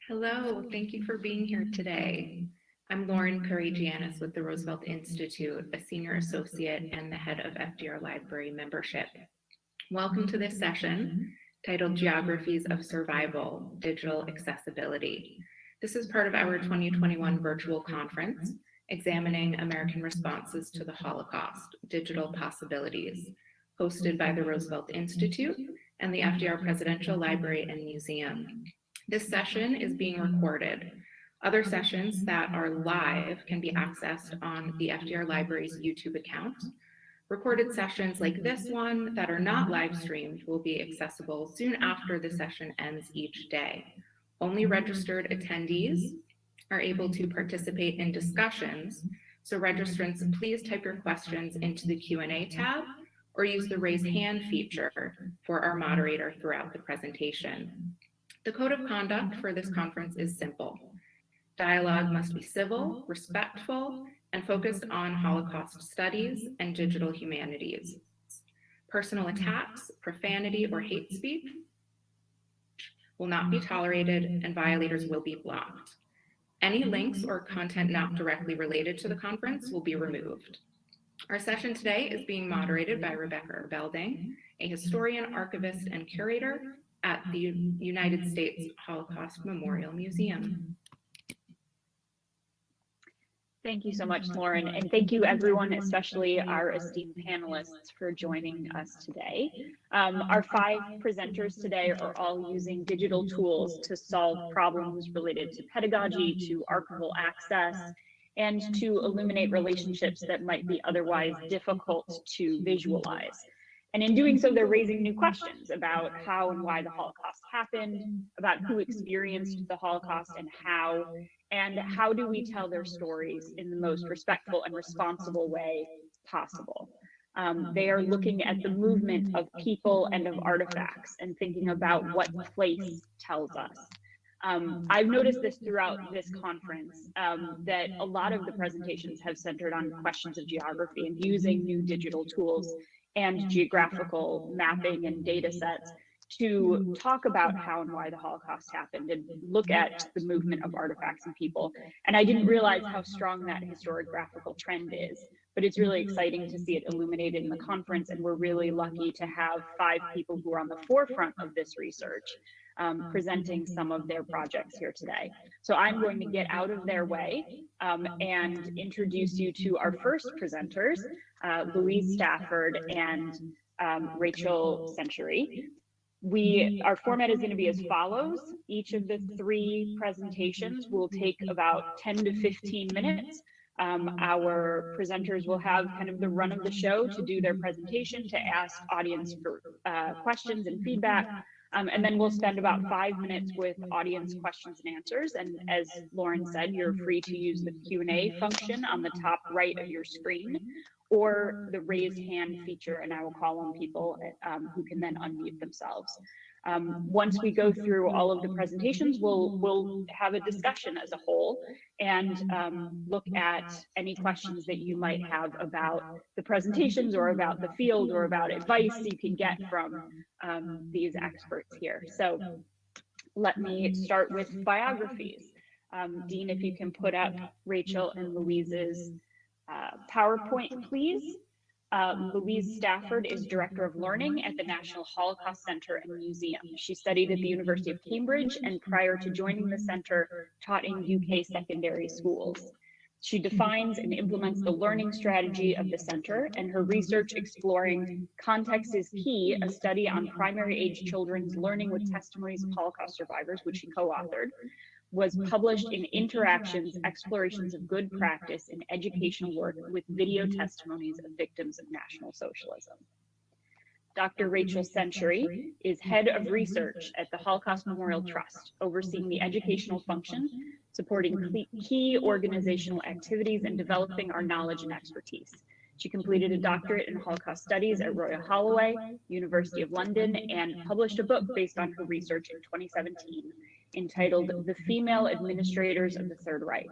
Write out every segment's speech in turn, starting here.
Hello, thank you for being here today. I'm Lauren Curry-Giannis with the Roosevelt Institute, a senior associate and the head of FDR Library membership. Welcome to this session titled Geographies of Survival, Digital Accessibility. This is part of our 2021 virtual conference, examining American responses to the Holocaust, digital possibilities, hosted by the Roosevelt Institute and the FDR Presidential Library and Museum. This session is being recorded. Other sessions that are live can be accessed on the FDR Library's YouTube account. Recorded sessions like this one that are not live streamed will be accessible soon after the session ends each day. Only registered attendees are able to participate in discussions, so registrants, please type your questions into the Q&A tab or use the raise hand feature for our moderator throughout the presentation. The code of conduct for this conference is simple. Dialogue must be civil, respectful, and focused on Holocaust studies and digital humanities. Personal attacks, profanity, or hate speech will not be tolerated, and violators will be blocked. Any links or content not directly related to the conference will be removed. Our session today is being moderated by Rebecca Belding, a historian, archivist, and curator at the United States Holocaust Memorial Museum. Thank you so much, Lauren, and thank you everyone, especially our esteemed panelists, for joining us today. Our 5 presenters today are all using digital tools to solve problems related to pedagogy, to archival access, and to illuminate relationships that might be otherwise difficult to visualize. And in doing so, they're raising new questions about how and why the Holocaust happened, about who experienced the Holocaust and how do we tell their stories in the most respectful and responsible way possible. They are looking at the movement of people and of artifacts and thinking about what place tells us. I've noticed this throughout this conference, that a lot of the presentations have centered on questions of geography and using new digital tools and geographical mapping and data sets to talk about how and why the Holocaust happened and look at the movement of artifacts and people. And I didn't realize how strong that historiographical trend is, but it's really exciting to see it illuminated in the conference. And we're really lucky to have 5 people who are on the forefront of this research presenting some of their projects here today. So I'm going to get out of their way and introduce you to our first presenters, Louise Stafford and Rachel Century. Our format is going to be as follows. Each of the 3 presentations will take about 10 to 15 minutes. Our presenters will have kind of the run of the show to do their presentation, to ask audience for questions and feedback. And then we'll spend about 5 minutes with audience questions and answers. And as Lauren said, you're free to use the Q&A function on the top right of your screen or the raised hand feature, and I will call on people who can then unmute themselves. Once we go through all of the presentations, we'll have a discussion as a whole and look at any questions that you might have about the presentations or about the field or about advice you can get from these experts here. So let me start with biographies. Dean, if you can put up Rachel and Louise's PowerPoint, please. Louise Stafford is Director of Learning at the National Holocaust Center and Museum. She studied at the University of Cambridge and prior to joining the center, taught in UK secondary schools. She defines and implements the learning strategy of the center, and her research exploring Context is Key, a study on primary age children's learning with testimonies of Holocaust survivors, which she co-authored, was published in Interactions, Explorations of Good Practice in Educational Work with Video Testimonies of Victims of National Socialism. Dr. Rachel Century is Head of Research at the Holocaust Memorial Trust, overseeing the educational function, supporting key organizational activities, and developing our knowledge and expertise. She completed a doctorate in Holocaust Studies at Royal Holloway, University of London, and published a book based on her research in 2017 entitled The Female Administrators of the Third Reich.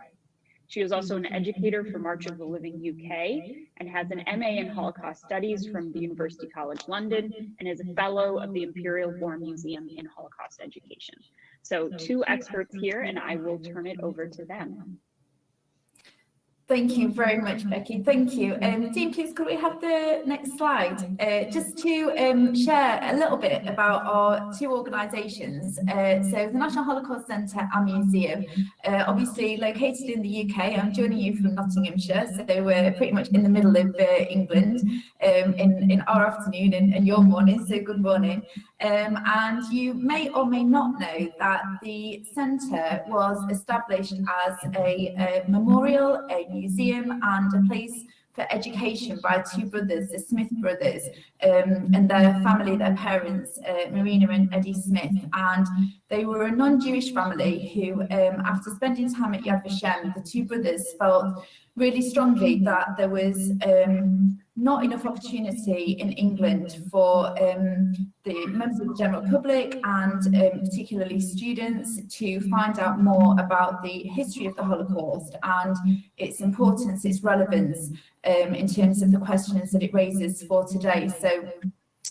She is also an educator for March of the Living UK and has an MA in Holocaust Studies from the University College London and is a fellow of the Imperial War Museum in Holocaust Education. So 2 experts here, and I will turn it over to them. Thank you very much, Becky. Thank you. Dean, please could we have the next slide? Just to share a little bit about our 2 organisations. So the National Holocaust Centre and Museum, obviously located in the UK. I'm joining you from Nottinghamshire, so we're pretty much in the middle of England in our afternoon and your morning, so good morning. And you may or may not know that the centre was established as a memorial, a museum and a place for education by 2 brothers, the Smith brothers, and their family, their parents, Marina and Eddie Smith. And they were a non-Jewish family who, after spending time at Yad Vashem, the 2 brothers felt really strongly that there was not enough opportunity in England for the members of the general public and particularly students to find out more about the history of the Holocaust and its importance, its relevance in terms of the questions that it raises for today. So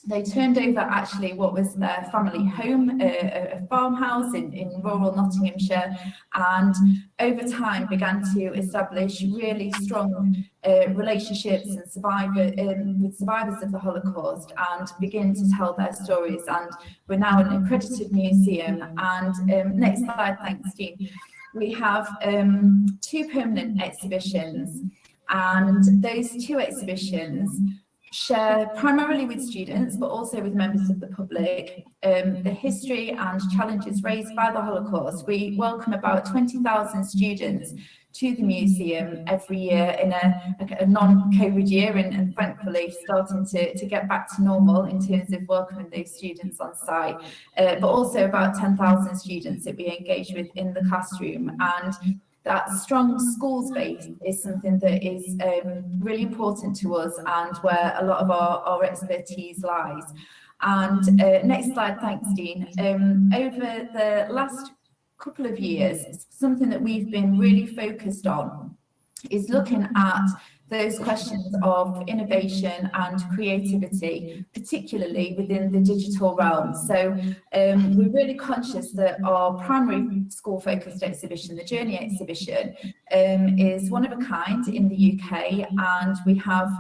they turned over actually what was their family home, a farmhouse in rural Nottinghamshire, and over time began to establish really strong relationships and with survivors of the Holocaust and begin to tell their stories. And we're now an accredited museum. And next slide, thanks, Dean. We have 2 permanent exhibitions, and those 2 exhibitions share primarily with students, but also with members of the public, the history and challenges raised by the Holocaust. We welcome about 20,000 students to the museum every year in a non-COVID year, and thankfully starting to get back to normal in terms of welcoming those students on site, but also about 10,000 students that we engage with in the classroom. And that strong schools base is something that is really important to us and where a lot of our expertise lies. And next slide, thanks, Dean. Over the last couple of years, something that we've been really focused on is looking at those questions of innovation and creativity, particularly within the digital realm. So we're really conscious that our primary school-focused exhibition, the Journey exhibition, is one of a kind in the UK, and we have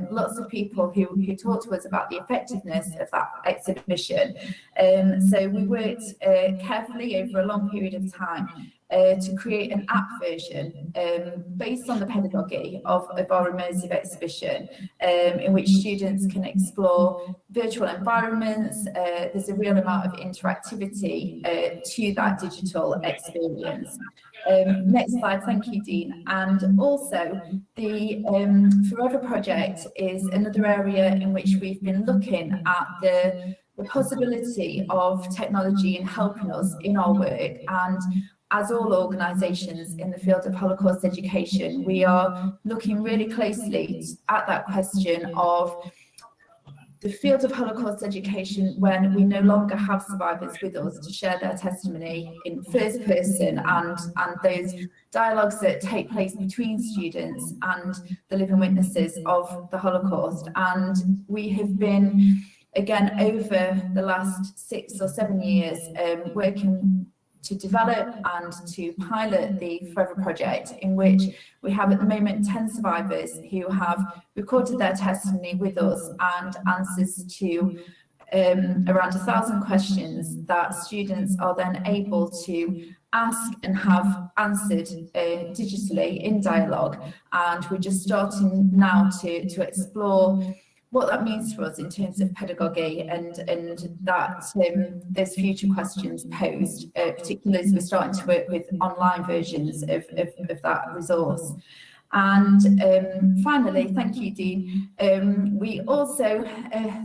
lots of people who talk to us about the effectiveness of that exhibition. So we worked carefully over a long period of time to create an app version based on the pedagogy of our immersive exhibition, in which students can explore virtual environments. There's a real amount of interactivity to that digital experience. Next slide, thank you, Dean. And also the Forever project is another area in which we've been looking at the possibility of technology in helping us in our work. And as all organisations in the field of Holocaust education, we are looking really closely at that question of the field of Holocaust education when we no longer have survivors with us to share their testimony in first person, and those dialogues that take place between students and the living witnesses of the Holocaust. And we have been, again, over the last 6 or 7 years, working to develop and to pilot the Forever project, in which we have at the moment 10 survivors who have recorded their testimony with us and answers to around 1,000 questions that students are then able to ask and have answered digitally in dialogue. And we're just starting now to explore what that means for us in terms of pedagogy and that those future questions posed, particularly as we're starting to work with online versions of that resource. And finally, thank you, Dean. We also,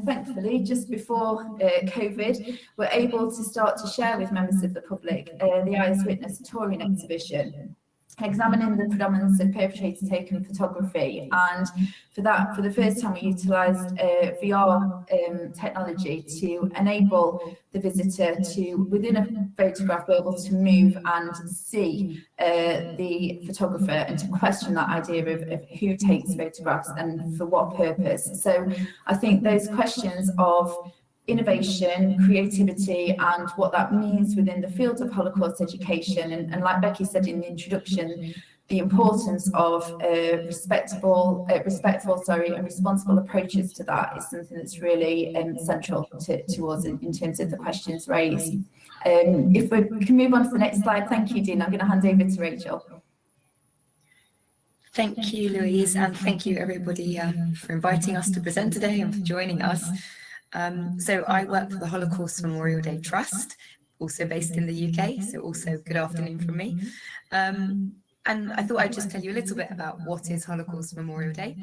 thankfully, just before COVID, were able to start to share with members of the public the Eyes Witness touring exhibition. examining the predominance of perpetrator taken photography. And for that, for the first time, we utilised VR technology to enable the visitor to, within a photograph, be able to move and see the photographer and to question that idea of who takes photographs and for what purpose. So I think those questions of innovation, creativity, and what that means within the field of Holocaust education. And like Becky said in the introduction, the importance of respectful and responsible approaches to that is something that's really central to us in terms of the questions raised. If we can move on to the next slide, thank you, Dean. I'm going to hand over to Rachel. Thank you, Louise, and thank you everybody for inviting us to present today and for joining us. So I work for the Holocaust Memorial Day Trust, also based in the UK, so also good afternoon from me. And I thought I'd just tell you a little bit about what is Holocaust Memorial Day.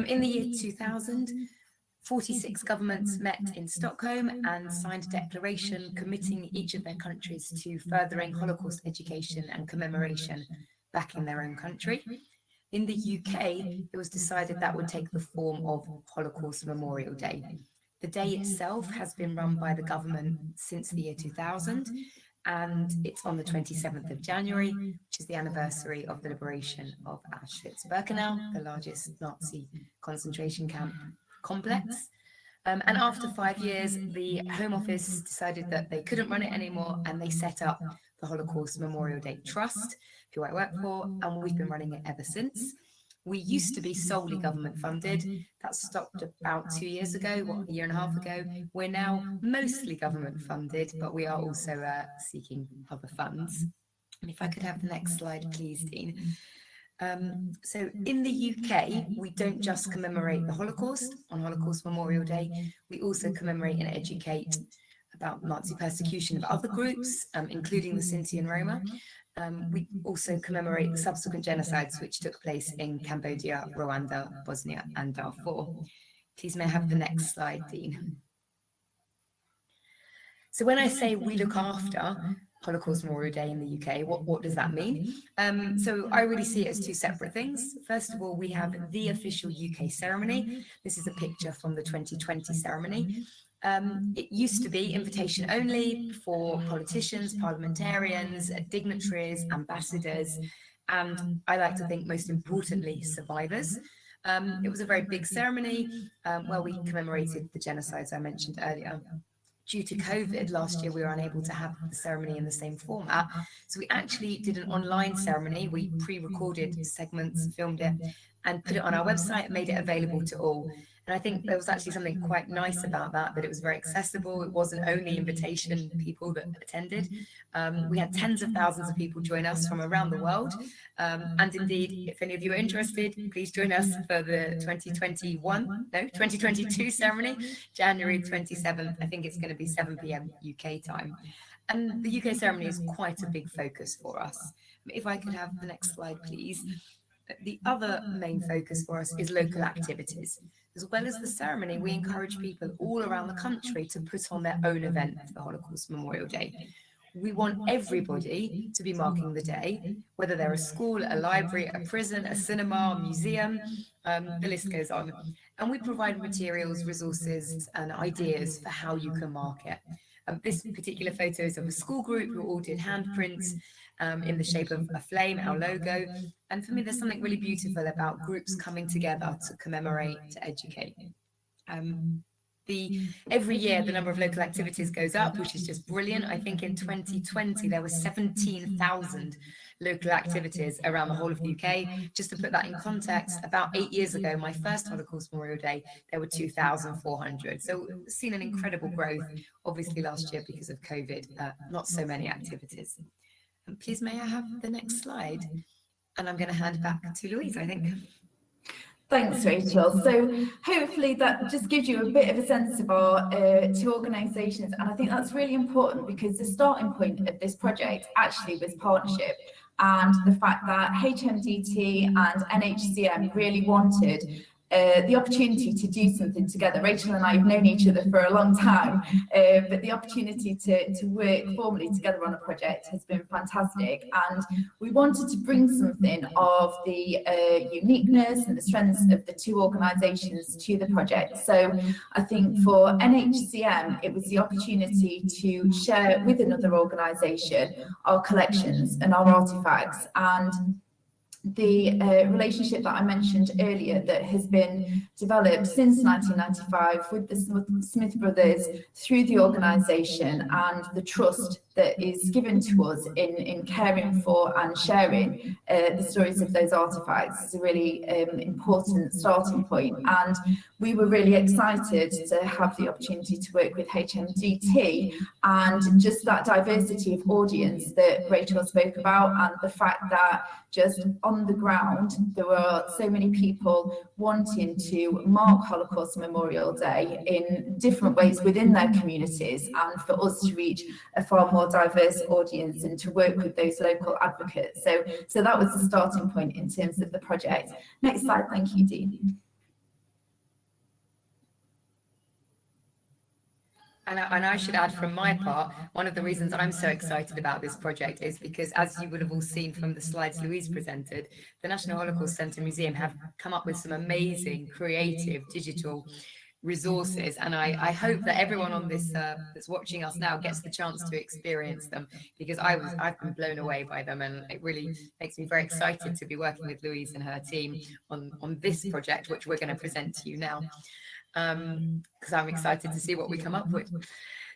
In the year 2000, 46 governments met in Stockholm and signed a declaration committing each of their countries to furthering Holocaust education and commemoration back in their own country. In the UK, it was decided that would take the form of Holocaust Memorial Day. The day itself has been run by the government since the year 2000, and it's on the 27th of January, which is the anniversary of the liberation of Auschwitz-Birkenau, the largest Nazi concentration camp complex. And after 5 years, the Home Office decided that they couldn't run it anymore, and they set up the Holocaust Memorial Day Trust, who I work for, and we've been running it ever since. We used to be solely government funded. That stopped about 2 years ago, a year and a half ago. We're now mostly government funded, but we are also seeking other funds. And if I could have the next slide, please, Dean. So in the UK, we don't just commemorate the Holocaust on Holocaust Memorial Day, we also commemorate and educate about Nazi persecution of other groups, including the Sinti and Roma. We also commemorate the subsequent genocides which took place in Cambodia, Rwanda, Bosnia and Darfur. Please may I have the next slide, Dean. So when I say we look after Holocaust Memorial Day in the UK, what does that mean? So I really see it as two separate things. First of all, we have the official UK ceremony. This is a picture from the 2020 ceremony. It used to be invitation only for politicians, parliamentarians, dignitaries, ambassadors, and I like to think most importantly, survivors. It was a very big ceremony where we commemorated the genocides I mentioned earlier. Due to COVID, last year we were unable to have the ceremony in the same format. So we actually did an online ceremony. We pre-recorded segments, filmed it, and put it on our website and made it available to all. And I think there was actually something quite nice about that it was very accessible. It wasn't only invitation people that attended. We had tens of thousands of people join us from around the world. And indeed, if any of you are interested, please join us for the 2022 ceremony, January 27th. I think it's going to be 7 p.m. UK time. And the UK ceremony is quite a big focus for us. If I could have the next slide, please. The other main focus for us is local activities. As well as the ceremony, we encourage people all around the country to put on their own event for the Holocaust Memorial Day. We want everybody to be marking the day, whether they're a school, a library, a prison, a cinema, a museum, the list goes on. And we provide materials, resources, and ideas for how you can mark it. This particular photo is of a school group who all did handprints in the shape of a flame, our logo. And for me, there's something really beautiful about groups coming together to commemorate, to educate. Every year, the number of local activities goes up, which is just brilliant. I think in 2020, there were 17,000 local activities around the whole of the UK. Just to put that in context, about 8 years ago, my first Holocaust Memorial Day, there were 2,400. So we've seen an incredible growth, obviously last year because of COVID, not so many activities. And please, may I have the next slide? And I'm going to hand back to Louise, I think. Thanks, Rachel. So hopefully that just gives you a bit of a sense of our two organisations, and I think that's really important because the starting point of this project actually was partnership, and the fact that HMDT and NHCM really wanted the opportunity to do something together. Rachel and I have known each other for a long time, but the opportunity to work formally together on a project has been fantastic. And we wanted to bring something of the uniqueness and the strengths of the two organisations to the project. So I think for NHCM, it was the opportunity to share with another organisation our collections and our artefacts, and the relationship that I mentioned earlier that has been developed since 1995 with the Smith brothers through the organisation, and the trust that is given to us in caring for and sharing the stories of those artefacts is a really important starting point. And we were really excited to have the opportunity to work with HMDT, and just that diversity of audience that Rachel spoke about, and the fact that just on the ground there were so many people wanting to mark Holocaust Memorial Day in different ways within their communities, and for us to reach a far more diverse audience and to work with those local advocates. So that was the starting point in terms of the project. Next slide, thank you, Dean. And I should add, from my part, one of the reasons I'm so excited about this project is because, as you would have all seen from the slides Louise presented, the National Holocaust Centre Museum have come up with some amazing, creative, digital resources, and I hope that everyone on this that's watching us now gets the chance to experience them, because I've been blown away by them, and it really makes me very excited to be working with Louise and her team on this project, which we're going to present to you now. Because I'm excited to see what we come up with.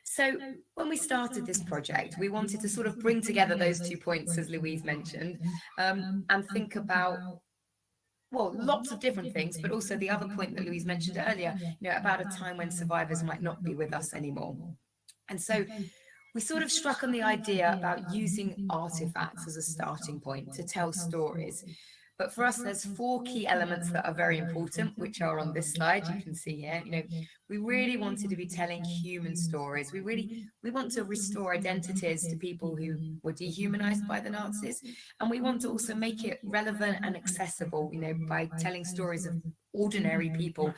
So when we started this project, we wanted to sort of bring together those 2 points, as Louise mentioned, and think about, well, lots of different things, but also the other point that Louise mentioned earlier, about a time when survivors might not be with us anymore. And so we sort of struck on the idea about using artifacts as a starting point to tell stories. But for us, there's 4 key elements that are very important, which are on this slide. You can see here, we really wanted to be telling human stories. We want to restore identities to people who were dehumanized by the Nazis. And we want to also make it relevant and accessible, by telling stories of ordinary people,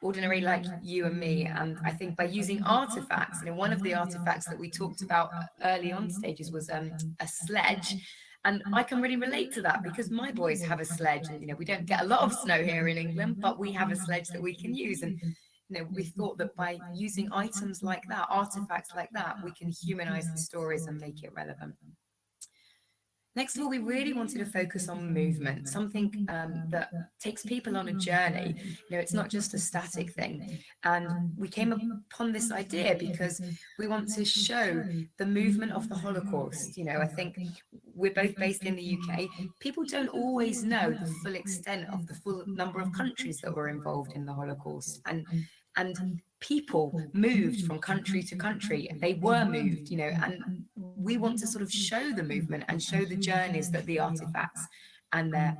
ordinary like you and me. And I think by using artifacts, one of the artifacts that we talked about early on stages was a sledge. And I can really relate to that, because my boys have a sledge, and we don't get a lot of snow here in England, but we have a sledge that we can use. And we thought that by using items like that, artifacts like that, we can humanize the stories and make it relevant. Next of all, we really wanted to focus on movement, something that takes people on a journey. It's not just a static thing. And we came upon this idea because we want to show the movement of the Holocaust. I think we're both based in the UK. People don't always know the full extent of the full number of countries that were involved in the Holocaust. And people moved from country to country. They were moved, and we want to sort of show the movement and show the journeys that the artifacts and their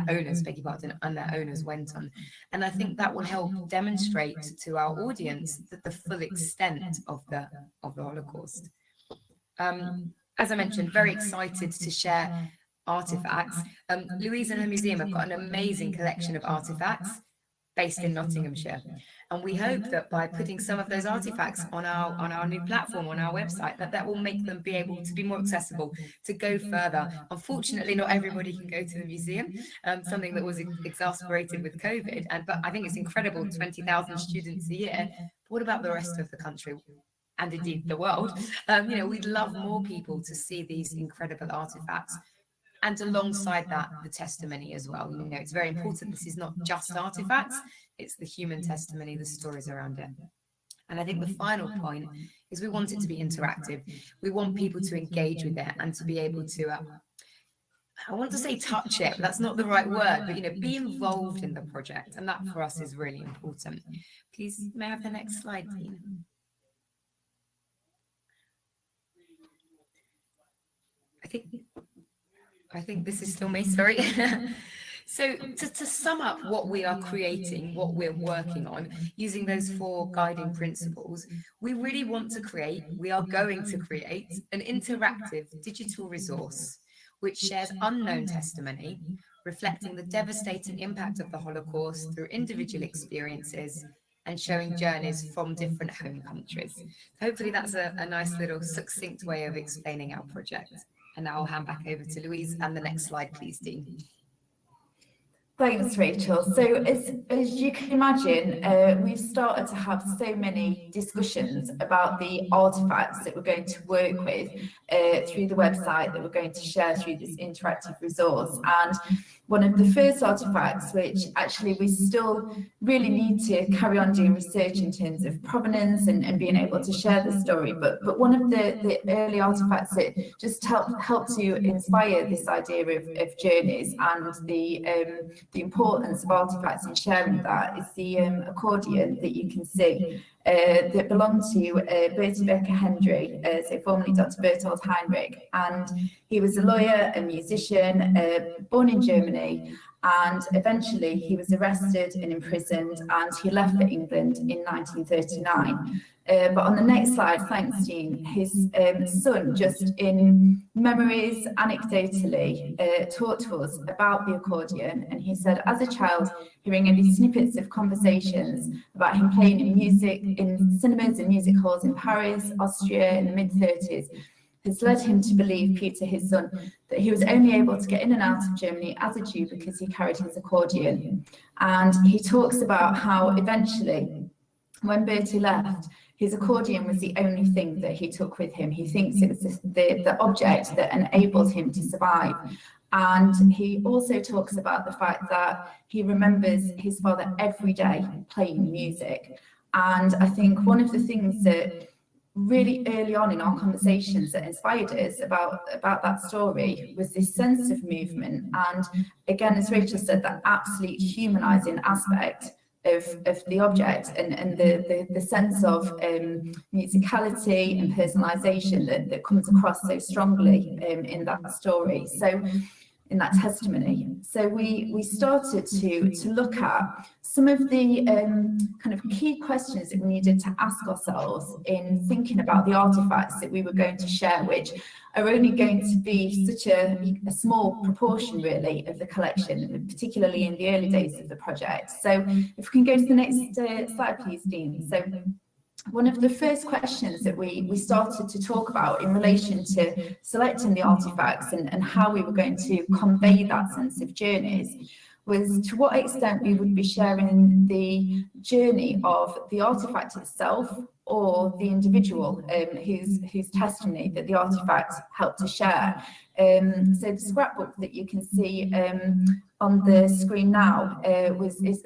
owners went on. And I think that will help demonstrate to our audience that the full extent of the Holocaust. As I mentioned, very excited to share artifacts. Louise and her museum have got an amazing collection of artifacts based in Nottinghamshire. And we hope that by putting some of those artifacts on our new platform, on our website, that will make them be able to be more accessible, to go further. Unfortunately, not everybody can go to the museum, something that was exasperated with COVID. But I think it's incredible, 20,000 students a year. But what about the rest of the country? And indeed the world? We'd love more people to see these incredible artifacts. And alongside that, the testimony as well. It's very important. This is not just artifacts, it's the human testimony, the stories around it. And I think the final point is we want it to be interactive. We want people to engage with it and to be able to, I want to say touch it, but that's not the right word, but be involved in the project. And that for us is really important. Please, may I have the next slide, Dean? I think this is still me, sorry. So to sum up what we are creating, what we're working on, using those 4 guiding principles, we really want to create, we are going to create an interactive digital resource which shares unknown testimony reflecting the devastating impact of the Holocaust through individual experiences and showing journeys from different home countries. Hopefully that's a nice little succinct way of explaining our project. And now I'll hand back over to Louise, and the next slide, please, Dean. Thanks, Rachel. So as you can imagine, we've started to have so many discussions about the artifacts that we're going to work with through the website that we're going to share through this interactive resource. And one of the first artifacts, which actually we still really need to carry on doing research in terms of provenance and being able to share the story, but one of the early artifacts that just helped to inspire this idea of journeys and the importance of artifacts and sharing that is the accordion that you can see that belonged to Bertie Becker Hendry, so formerly Dr. Bertold Heinrich, and he was a lawyer, a musician, born in Germany, and eventually he was arrested and imprisoned, and he left for England in 1939. But on the next slide, thanks Jean, his son, just in memories, anecdotally, talked to us about the accordion, and he said, as a child, hearing only snippets of conversations about him playing in music, in cinemas and music halls in Paris, Austria in the mid-30s, has led him to believe, Peter, his son, that he was only able to get in and out of Germany as a Jew because he carried his accordion. And he talks about how eventually, when Bertie left, his accordion was the only thing that he took with him. He thinks it was the object that enabled him to survive. And he also talks about the fact that he remembers his father every day playing music. And I think one of the things that really early on in our conversations that inspired us about that story was this sense of movement. And again, as Rachel said, that absolute humanizing aspect of the object and the sense of musicality and personalization that comes across so strongly in that story. So in that testimony. So we started to look at some of the kind of key questions that we needed to ask ourselves in thinking about the artifacts that we were going to share, which are only going to be such a small proportion really of the collection, particularly in the early days of the project. So if we can go to the next slide, please, Dean. So one of the first questions that we started to talk about in relation to selecting the artifacts and how we were going to convey that sense of journeys was to what extent we would be sharing the journey of the artifact itself or the individual whose testimony that the artifact helped to share. So the scrapbook that you can see on the screen now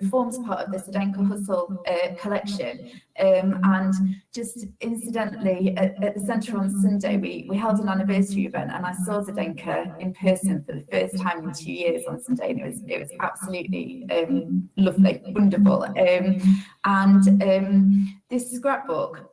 forms part of the Zdenka Hustle collection. And just incidentally, at the centre on Sunday, we held an anniversary event, and I saw Zdenka in person for the first time in 2 years on Sunday, and it was absolutely lovely, wonderful. This scrapbook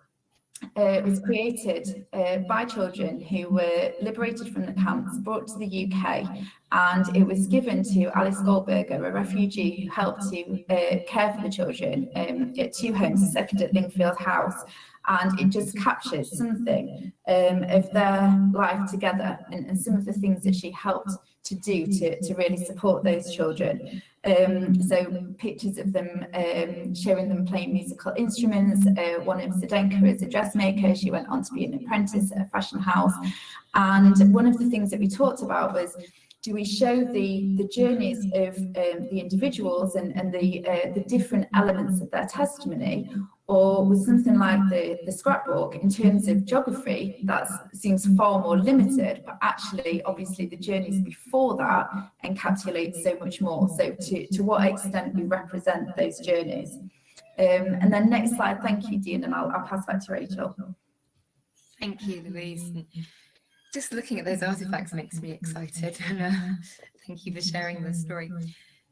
was created by children who were liberated from the camps, brought to the UK, and it was given to Alice Goldberger, a refugee who helped to care for the children at two homes, a second at Lingfield House. And it just captures something of their life together and some of the things that she helped to do to really support those children. So pictures of them showing them playing musical instruments. One of Zdenka is a dressmaker. She went on to be an apprentice at a fashion house. And one of the things that we talked about was, do we show the journeys of the individuals and the different elements of their testimony, or with something like the scrapbook in terms of geography, that seems far more limited, but actually, obviously, the journeys before that encapsulate so much more. So to what extent we represent those journeys. And then next slide, thank you, Dean, and I'll pass back to Rachel. Thank you, Louise. Just looking at those artifacts makes me excited, and thank you for sharing the story.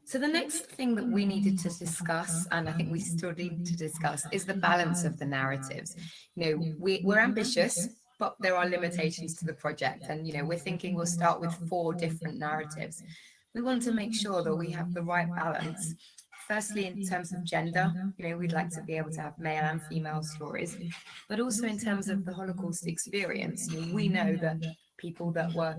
So the next thing that we needed to discuss, and I think we still need to discuss, is the balance of the narratives. You know, we're ambitious, but there are limitations to the project, and we're thinking we'll start with 4 different narratives. We want to make sure that we have the right balance. Firstly, in terms of gender, we'd like to be able to have male and female stories, but also in terms of the Holocaust experience. We know that people that were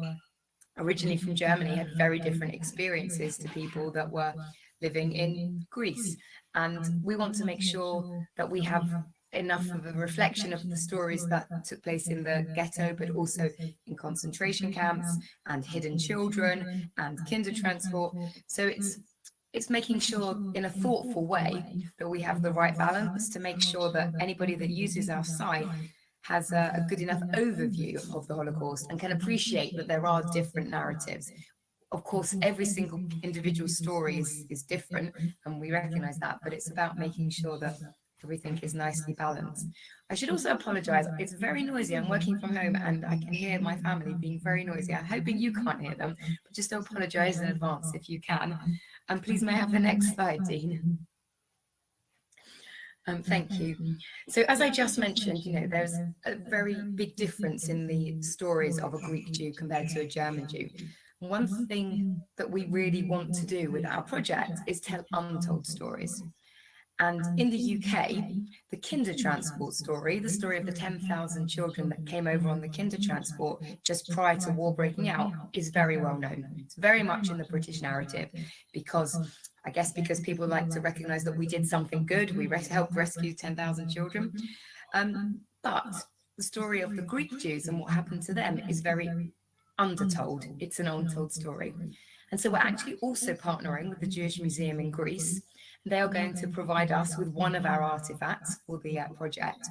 originally from Germany had very different experiences to people that were living in Greece. And we want to make sure that we have enough of a reflection of the stories that took place in the ghetto, but also in concentration camps and hidden children and kinder transport. So it's making sure in a thoughtful way that we have the right balance to make sure that anybody that uses our site has a good enough overview of the Holocaust and can appreciate that there are different narratives. Of course, every single individual story is different, and we recognize that, but it's about making sure that everything is nicely balanced. I should also apologize. It's very noisy. I'm working from home and I can hear my family being very noisy. I'm hoping you can't hear them, but just apologize in advance if you can. And please may I have the next slide, Dean? Thank you. So as I just mentioned, there's a very big difference in the stories of a Greek Jew compared to a German Jew. One thing that we really want to do with our project is tell untold stories. And in the UK, the kinder transport story, the story of the 10,000 children that came over on the kinder transport just prior to war breaking out, is very well known. It's very much in the British narrative because people like to recognize that we did something good. We helped rescue 10,000 children. But the story of the Greek Jews and what happened to them is very undertold. It's an untold story. And so we're actually also partnering with the Jewish Museum in Greece. They are going to provide us with one of our artifacts for the project.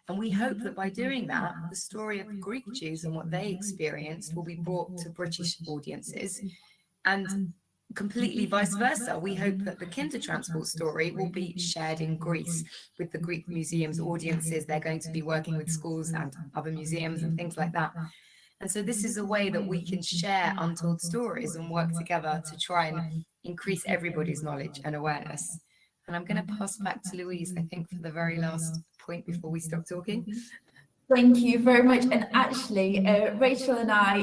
And we hope that by doing that, the story of Greek Jews and what they experienced will be brought to British audiences. And completely vice versa, we hope that the kinder transport story will be shared in Greece with the Greek museum's audiences. They're going to be working with schools and other museums and things like that. And so this is a way that we can share untold stories and work together to try and increase everybody's knowledge and awareness. And I'm going to pass back to Louise, I think, for the very last point before we stop talking. Thank you very much. And actually, Rachel and I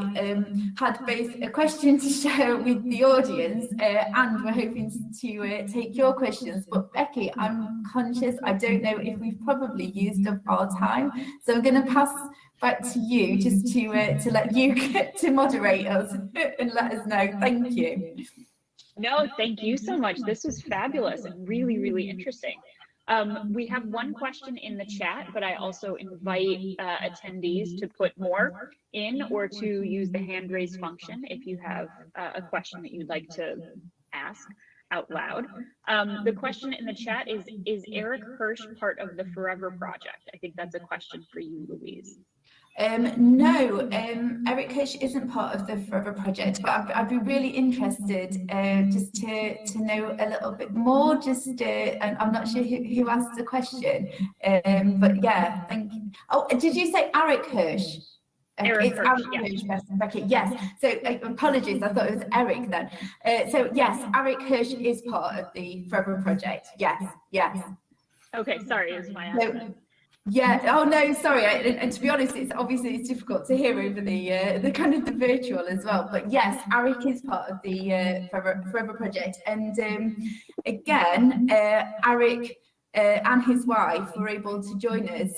had both a question to share with the audience and we're hoping to take your questions. But Becky, I'm conscious, I don't know if we've probably used up our time. So I'm going to pass back to you just to let you get to moderate us and let us know. Thank you. No, thank you so much. This was fabulous and really, really interesting. We have one question in the chat, but I also invite attendees to put more in or to use the hand raise function if you have a question that you'd like to ask out loud. The question in the chat is Eric Hirsch part of the Forever Project? I think that's a question for you, Louise. No, Eric Hirsch isn't part of the Forever Project, but I'd be really interested just to know a little bit more. And I'm not sure who asked the question, but yeah, thank you. Oh, did you say Eric Hirsch? Eric Hirsch, Hirsch, Becky. Yes. So apologies, I thought it was Eric then. So yes, Eric Hirsch is part of the Forever Project. Yes, yes. Okay, sorry, it was my accent. Yeah. Oh no, sorry. And to be honest, it's difficult to hear over the kind of the virtual as well. But yes, Eric is part of the Forever Project, and again, Eric and his wife were able to join us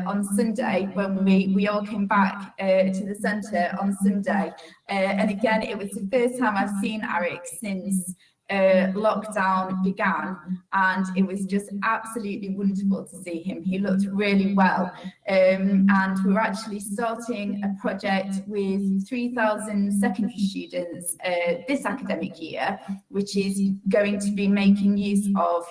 on Sunday when we all came back to the centre on Sunday. And again, it was the first time I've seen Eric since lockdown began, and it was just absolutely wonderful to see him. He looked really well, and we were actually starting a project with 3,000 secondary students this academic year, which is going to be making use of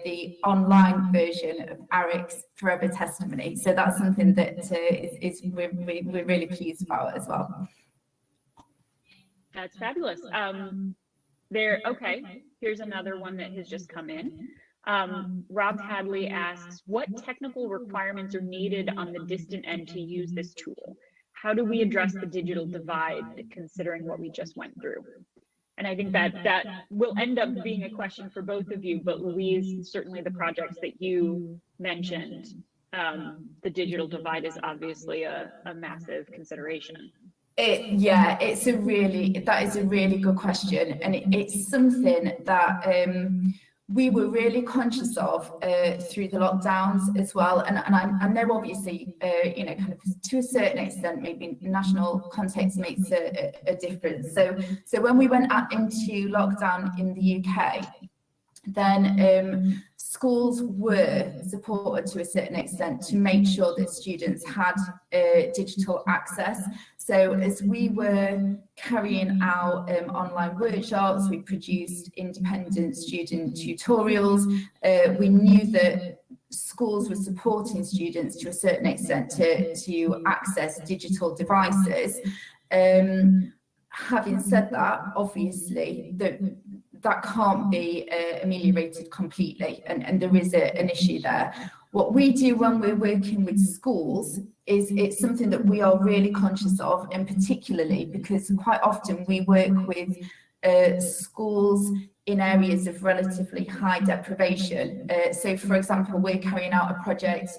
the online version of Eric's Forever Testimony. So that's something that we're really pleased about as well. That's fabulous. Okay, here's another one that has just come in. Rob Hadley asks, what technical requirements are needed on the distant end to use this tool? How do we address the digital divide considering what we just went through? And I think that will end up being a question for both of you, but Louise, certainly the projects that you mentioned, the digital divide is obviously a massive consideration. That is a really good question, and it's something that we were really conscious of through the lockdowns as well. And I know obviously, you know, kind of to a certain extent, maybe national context makes a difference. So when we went into lockdown in the UK, then schools were supported to a certain extent to make sure that students had digital access. So as we were carrying out online workshops, we produced independent student tutorials. We knew that schools were supporting students to a certain extent to access digital devices. Having said that, obviously, that can't be ameliorated completely, and there is an issue there. What we do when we're working with schools is it's something that we are really conscious of, and particularly because quite often we work with schools in areas of relatively high deprivation. So, for example, we're carrying out a project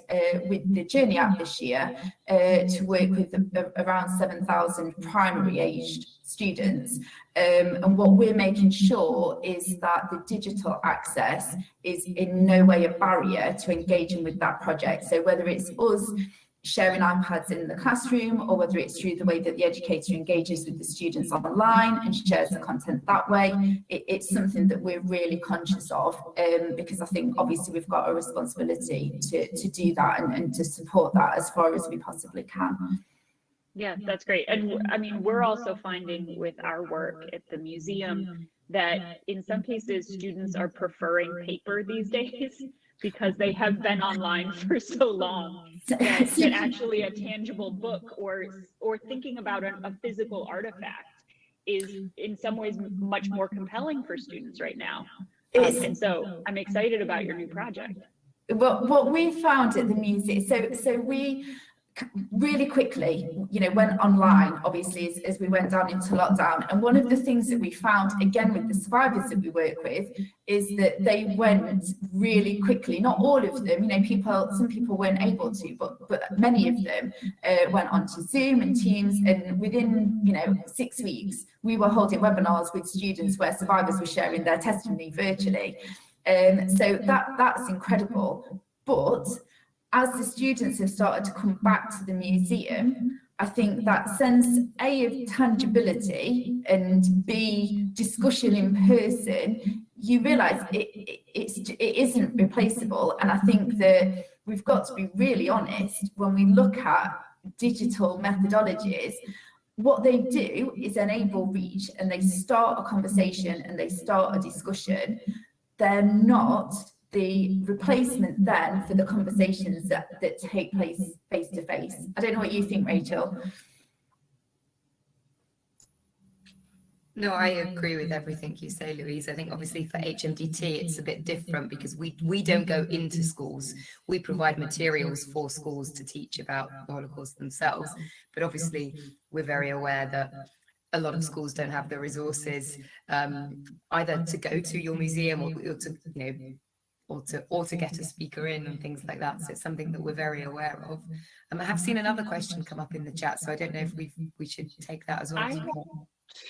with the Journey app this year to work with around 7,000 primary aged students. And what we're making sure is that the digital access is in no way a barrier to engaging with that project. So whether it's us sharing iPads in the classroom, or whether it's through the way that the educator engages with the students online and shares the content that way, it's something that we're really conscious of, because I think obviously we've got a responsibility to do that and to support that as far as we possibly can. Yeah, that's great. And I mean, we're also finding with our work at the museum that in some cases students are preferring paper these days because they have been online for so long that actually a tangible book or thinking about a physical artifact is in some ways much more compelling for students right now. And so I'm excited about your new project. What we found at the museum, so we really quickly, you know, went online, obviously, as we went down into lockdown. And one of the things that we found, again, with the survivors that we work with, is that they went really quickly. Not all of them, you know, some people weren't able to, but many of them went onto Zoom and Teams. And within, you know, 6 weeks, we were holding webinars with students where survivors were sharing their testimony virtually. So that's incredible. But as the students have started to come back to the museum, I think that sense A of tangibility and B discussion in person, you realise it isn't replaceable. And I think that we've got to be really honest when we look at digital methodologies. What they do is enable reach, and they start a conversation and they start a discussion. They're not the replacement then for the conversations that take place face to face. I don't know what you think, Rachel. No, I agree with everything you say, Louise. I think obviously for HMDT, it's a bit different because we don't go into schools. We provide materials for schools to teach about the Holocaust themselves. But obviously, we're very aware that a lot of schools don't have the resources either to go to your museum or to, you know, or to get a speaker in and things like that. So it's something that we're very aware of. I have seen another question come up in the chat, so I don't know if we should take that as well. I have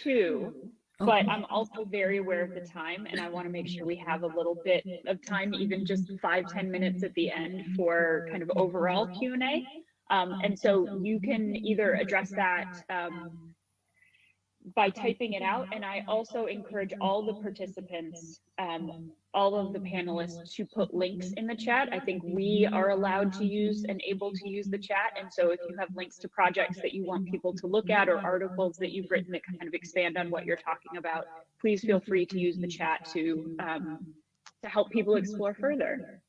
two, but I'm also very aware of the time, and I want to make sure we have a little bit of time, even just 5-10 minutes at the end for kind of overall Q&A. And so you can either address that by typing it out, and I also encourage all the participants, all of the panelists, to put links in the chat. I think we are allowed to use and able to use the chat, and so if you have links to projects that you want people to look at or articles that you've written that kind of expand on what you're talking about, please feel free to use the chat to help people explore further.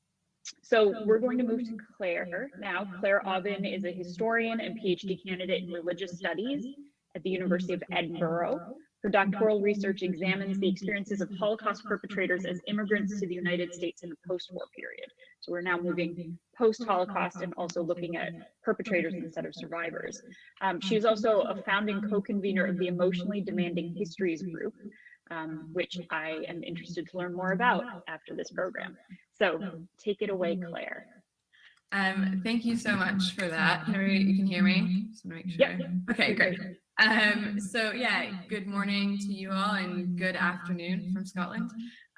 So we're going to move to Claire now. Claire Aubin is a historian and PhD candidate in religious studies at the University of Edinburgh. Her doctoral research examines the experiences of Holocaust perpetrators as immigrants to the United States in the post-war period. So we're now moving post-Holocaust and also looking at perpetrators instead of survivors. She is also a founding co-convener of the Emotionally Demanding Histories group, which I am interested to learn more about after this program. So take it away, Claire. Thank you so much for that. You can hear me? Just want to make sure. Yep. Okay, great. So yeah, good morning to you all and good afternoon from Scotland.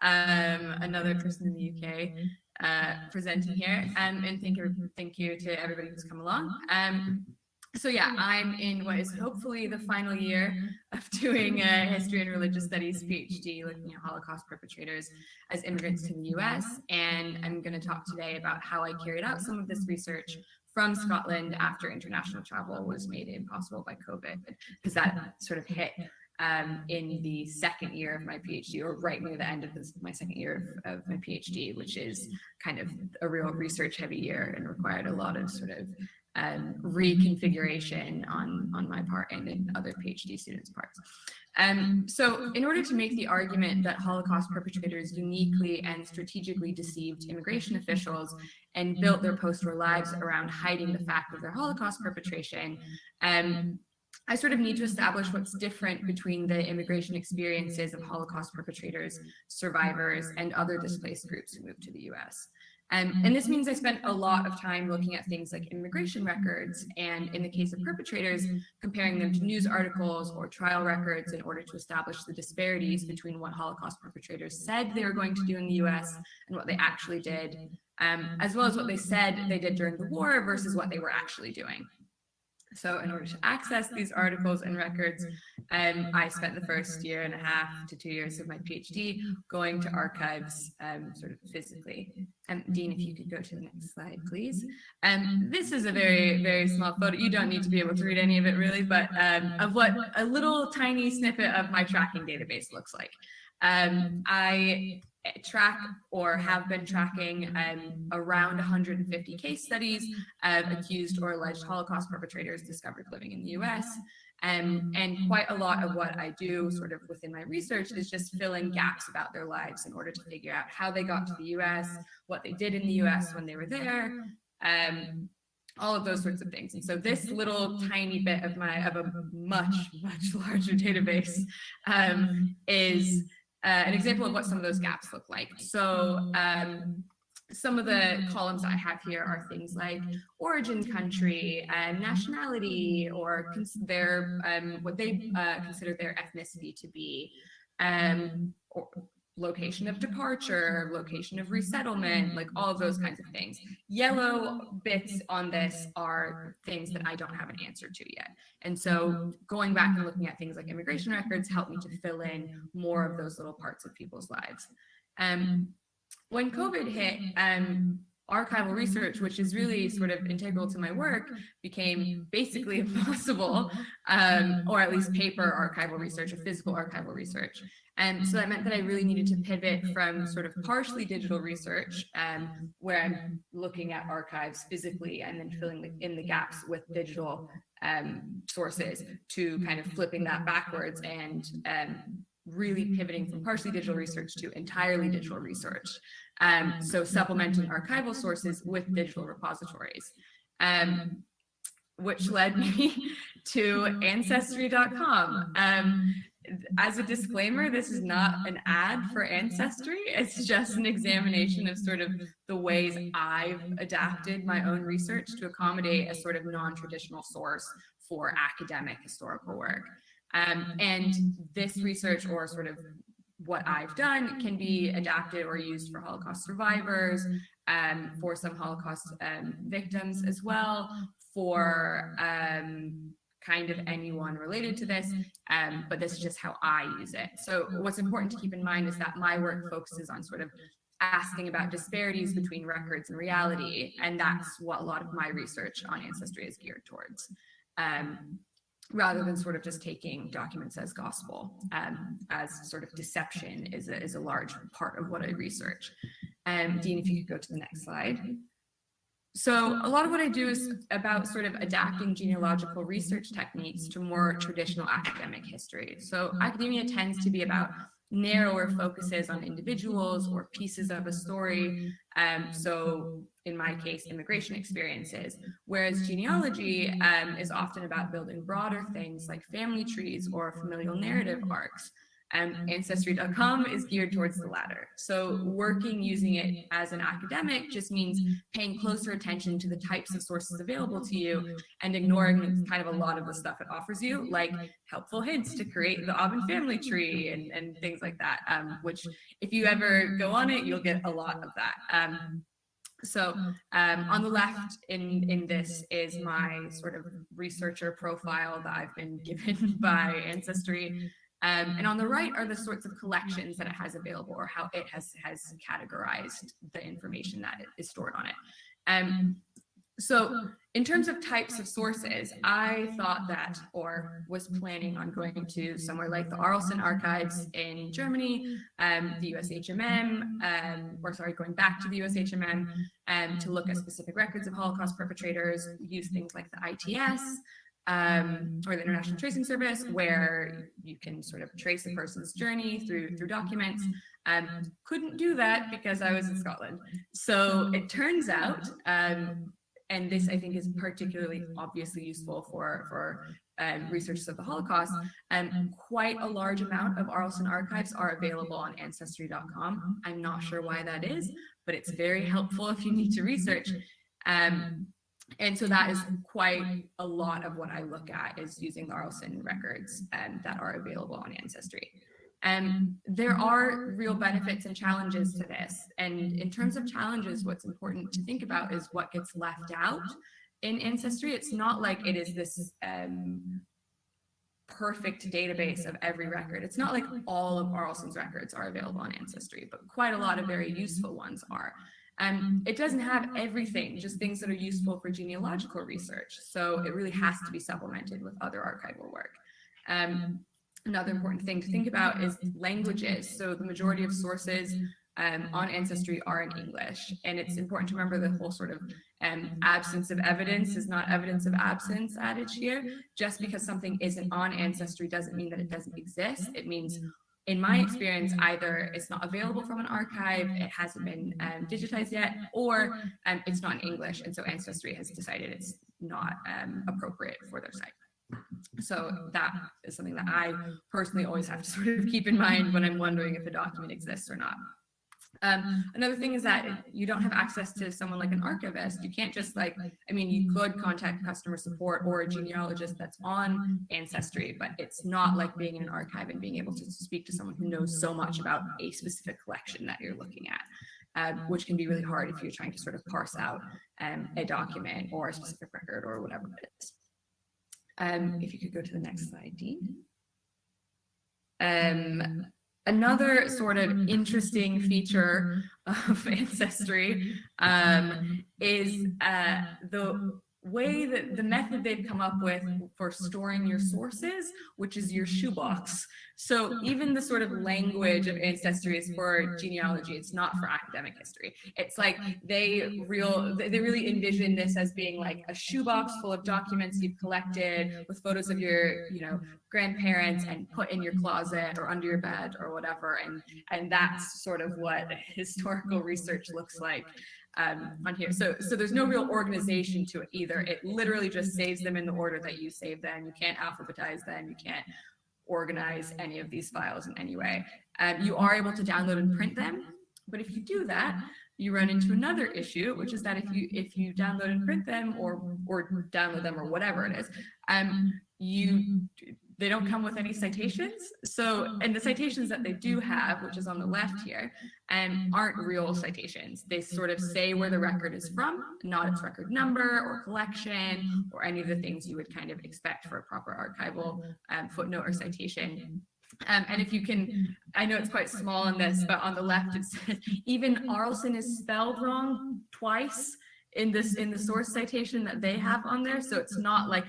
another person in the UK presenting here, and thank you to everybody who's come along. So yeah, I'm in what is hopefully the final year of doing a history and religious studies PhD looking at Holocaust perpetrators as immigrants to the US, and I'm going to talk today about how I carried out some of this research from Scotland after international travel was made impossible by COVID, because that sort of hit in the second year of my PhD, or right near the end of my second year of my PhD, which is kind of a real research heavy year and required a lot of sort of reconfiguration on my part and in other PhD students' parts. So in order to make the argument that Holocaust perpetrators uniquely and strategically deceived immigration officials and built their post-war lives around hiding the fact of their Holocaust perpetration, I sort of need to establish what's different between the immigration experiences of Holocaust perpetrators, survivors, and other displaced groups who moved to the US. And this means I spent a lot of time looking at things like immigration records, and in the case of perpetrators, comparing them to news articles or trial records in order to establish the disparities between what Holocaust perpetrators said they were going to do in the US and what they actually did, as well as what they said they did during the war versus what they were actually doing. So in order to access these articles and records, I spent the first 1.5 to 2 years of my PhD going to archives sort of physically. Dean, if you could go to the next slide, please. This is a very, very small photo. You don't need to be able to read any of it really, but of what a little tiny snippet of my tracking database looks like. I track or have been tracking around 150 case studies of accused or alleged Holocaust perpetrators discovered living in the US. And quite a lot of what I do sort of within my research is just fill in gaps about their lives in order to figure out how they got to the US, what they did in the US when they were there, all of those sorts of things. And so this little tiny bit of a much, much larger database is an example of what some of those gaps look like. So some of the columns I have here are things like origin country, nationality, or their what they consider their ethnicity to be, or location of departure, location of resettlement, like all of those kinds of things. Yellow bits on this are things that I don't have an answer to yet. And so going back and looking at things like immigration records helped me to fill in more of those little parts of people's lives. When COVID hit, archival research, which is really sort of integral to my work, became basically impossible, or at least paper archival research or physical archival research. And so that meant that I really needed to pivot from sort of partially digital research, where I'm looking at archives physically and then filling in the gaps with digital sources, to kind of flipping that backwards and really pivoting from partially digital research to entirely digital research. So supplementing archival sources with digital repositories, which led me to Ancestry.com. As a disclaimer, this is not an ad for Ancestry. It's just an examination of sort of the ways I've adapted my own research to accommodate a sort of non-traditional source for academic historical work. And this research, or sort of what I've done, can be adapted or used for Holocaust survivors, for some Holocaust victims as well, for kind of anyone related to this, but this is just how I use it. So what's important to keep in mind is that my work focuses on sort of asking about disparities between records and reality, and that's what a lot of my research on Ancestry is geared towards, rather than sort of just taking documents as gospel, as sort of deception is a large part of what I research. Dean, if you could go to the next slide. So a lot of what I do is about sort of adapting genealogical research techniques to more traditional academic history. So academia tends to be about narrower focuses on individuals or pieces of a story. So in my case, immigration experiences, whereas genealogy is often about building broader things like family trees or familial narrative arcs. Ancestry.com is geared towards the latter. So working using it as an academic just means paying closer attention to the types of sources available to you and ignoring kind of a lot of the stuff it offers you, like helpful hints to create the Aubin family tree and things like that, which if you ever go on it, you'll get a lot of that. So on the left in this is my sort of researcher profile that I've been given by Ancestry. And on the right are the sorts of collections that it has available, or how it has categorized the information that is stored on it. So in terms of types of sources, I thought that, or was planning on going to somewhere like the Arlsen Archives in Germany, the USHMM, going back to the USHMM, to look at specific records of Holocaust perpetrators, use things like the ITS, or the International Tracing Service, where you can sort of trace a person's journey through documents. Couldn't do that because I was in Scotland. So it turns out, and this I think is particularly obviously useful for researchers of the Holocaust, quite a large amount of Arlsen archives are available on Ancestry.com. I'm not sure why that is, but it's very helpful if you need to research. And so that is quite a lot of what I look at, is using the Arlsen records that are available on Ancestry. There are real benefits and challenges to this. And in terms of challenges, what's important to think about is what gets left out in Ancestry. It's not like it is this perfect database of every record. It's not like all of Arlsen's records are available on Ancestry, but quite a lot of very useful ones are. It doesn't have everything, just things that are useful for genealogical research. So it really has to be supplemented with other archival work. Another important thing to think about is languages. So the majority of sources on Ancestry are in English. And it's important to remember the whole sort of absence of evidence is not evidence of absence adage here. Just because something isn't on Ancestry doesn't mean that it doesn't exist. It means, in my experience, either it's not available from an archive, it hasn't been digitized yet, or it's not in English, and so Ancestry has decided it's not appropriate for their site. So that is something that I personally always have to sort of keep in mind when I'm wondering if a document exists or not. Another thing is that you don't have access to someone like an archivist. You can't just you could contact customer support or a genealogist that's on Ancestry, but it's not like being in an archive and being able to speak to someone who knows so much about a specific collection that you're looking at, which can be really hard if you're trying to sort of parse out a document or a specific record or whatever it is. If you could go to the next slide, Dean. Another sort of interesting feature of Ancestry is the way that the method they've come up with for storing your sources, which is your shoebox. So even the sort of language of Ancestry is for genealogy. It's not for academic history. It's like they really envision this as being like a shoebox full of documents you've collected with photos of your, grandparents and put in your closet or under your bed or whatever. And that's sort of what historical research looks like on here. So there's no real organization to it either. It literally just saves them in the order that you save them. You can't alphabetize them. You can't organize any of these files in any way. You are able to download and print them, but if you do that, you run into another issue, which is that if you download and print them or download them or whatever it is, they don't come with any citations. So, and the citations that they do have, which is on the left here, aren't real citations. They sort of say where the record is from, not its record number or collection or any of the things you would kind of expect for a proper archival footnote or citation. And if you can, I know it's quite small in this, but on the left it says even Arlsen is spelled wrong twice in the source citation that they have on there. So it's not like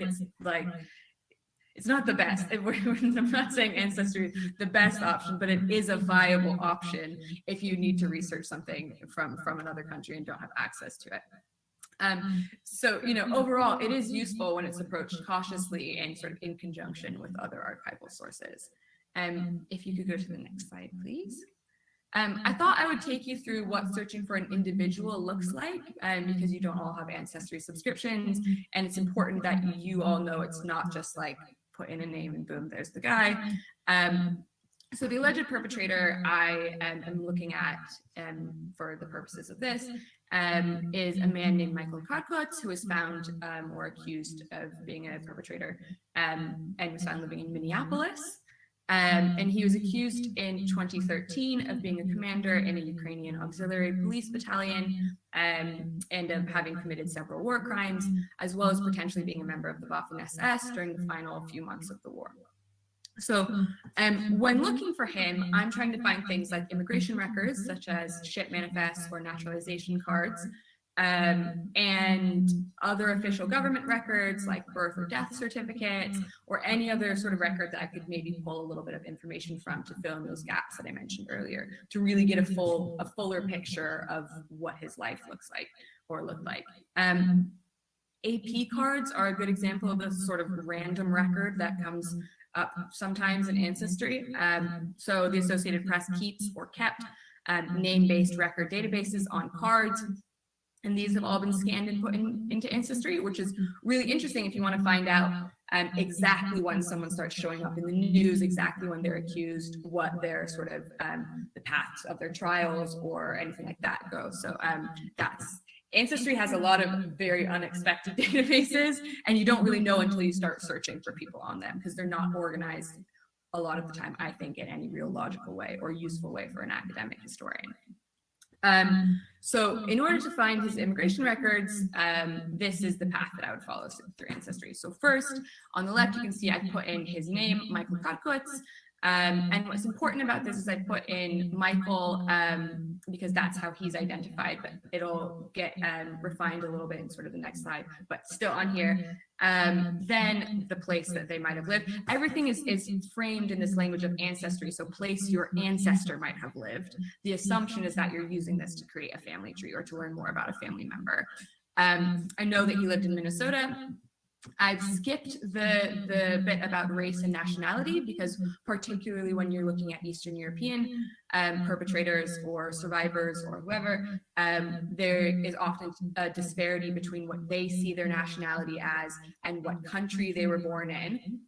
it's not the best. I'm not saying Ancestry is the best option, but it is a viable option if you need to research something from another country and don't have access to it. So, overall, it is useful when it's approached cautiously and sort of in conjunction with other archival sources. If you could go to the next slide, please. I thought I would take you through what searching for an individual looks like, because you don't all have Ancestry subscriptions, and it's important that you all know it's not just like put in a name and boom, there's the guy. So the alleged perpetrator I am looking at for the purposes of this is a man named Michael Kotkotz, who was found or accused of being a perpetrator and was found living in Minneapolis. And he was accused in 2013 of being a commander in a Ukrainian auxiliary police battalion and of having committed several war crimes, as well as potentially being a member of the Waffen-SS during the final few months of the war. So when looking for him, I'm trying to find things like immigration records, such as ship manifests or naturalization cards, and other official government records like birth or death certificates, or any other sort of record that I could maybe pull a little bit of information from to fill in those gaps that I mentioned earlier, to really get a fuller picture of what his life looks like or looked like. AP cards are a good example of this sort of random record that comes up sometimes in Ancestry. So the Associated Press keeps or kept name-based record databases on cards, and these have all been scanned and put into Ancestry, which is really interesting if you want to find out exactly when someone starts showing up in the news, exactly when they're accused, what their sort of the paths of their trials or anything like that go. So Ancestry has a lot of very unexpected databases, and you don't really know until you start searching for people on them, because they're not organized a lot of the time, I think, in any real logical way or useful way for an academic historian. So in order to find his immigration records, this is the path that I would follow through Ancestry. So first, on the left, you can see I put in his name, Michael Kotkotz. And what's important about this is I put in Michael because that's how he's identified, but it'll get refined a little bit in sort of the next slide, but still on here. Then the place that they might have lived. Everything is framed in this language of ancestry, so place your ancestor might have lived. The assumption is that you're using this to create a family tree or to learn more about a family member. I know that he lived in Minnesota. I've skipped the bit about race and nationality because particularly when you're looking at Eastern European perpetrators or survivors or whoever, there is often a disparity between what they see their nationality as and what country they were born in,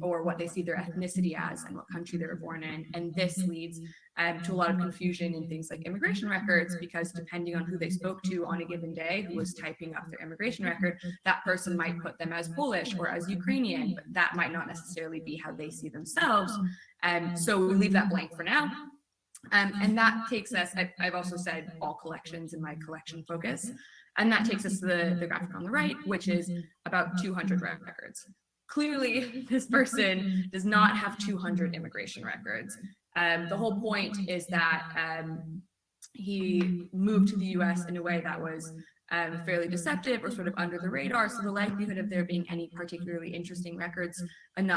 or what they see their ethnicity as and what country they were born in. And this leads to a lot of confusion in things like immigration records, because depending on who they spoke to on a given day, who was typing up their immigration record, that person might put them as Polish or as Ukrainian, but that might not necessarily be how they see themselves. So we leave that blank for now. And that takes us, I've also said all collections in my collection focus, and that takes us to the graphic on the right, which is about 200 records. Clearly, this person does not have 200 immigration records. The whole point is that he moved to the US in a way that was fairly deceptive or sort of under the radar. So the likelihood of there being any particularly interesting records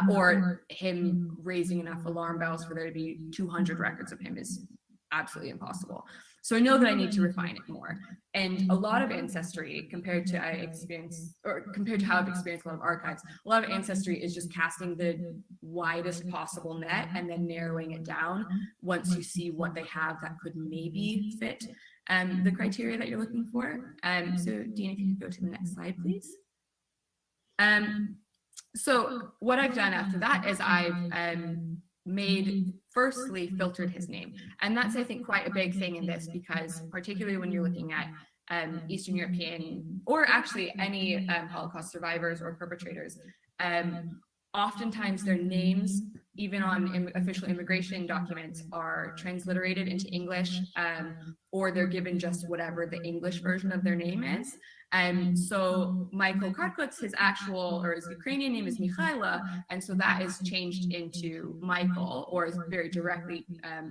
or him raising enough alarm bells for there to be 200 records of him is absolutely impossible. So I know that I need to refine it more. And a lot of Ancestry, compared to how I've experienced a lot of archives, a lot of Ancestry is just casting the widest possible net and then narrowing it down once you see what they have that could maybe fit the criteria that you're looking for. So Dean, if you could go to the next slide, please. So what I've done after that is I've firstly filtered his name. And that's, I think, quite a big thing in this, because particularly when you're looking at Eastern European, or actually any Holocaust survivors or perpetrators, oftentimes their names, even on official immigration documents, are transliterated into English, or they're given just whatever the English version of their name is. So Michael Kotkotz, his Ukrainian name is Mikhaila, and so that is changed into Michael, or is very directly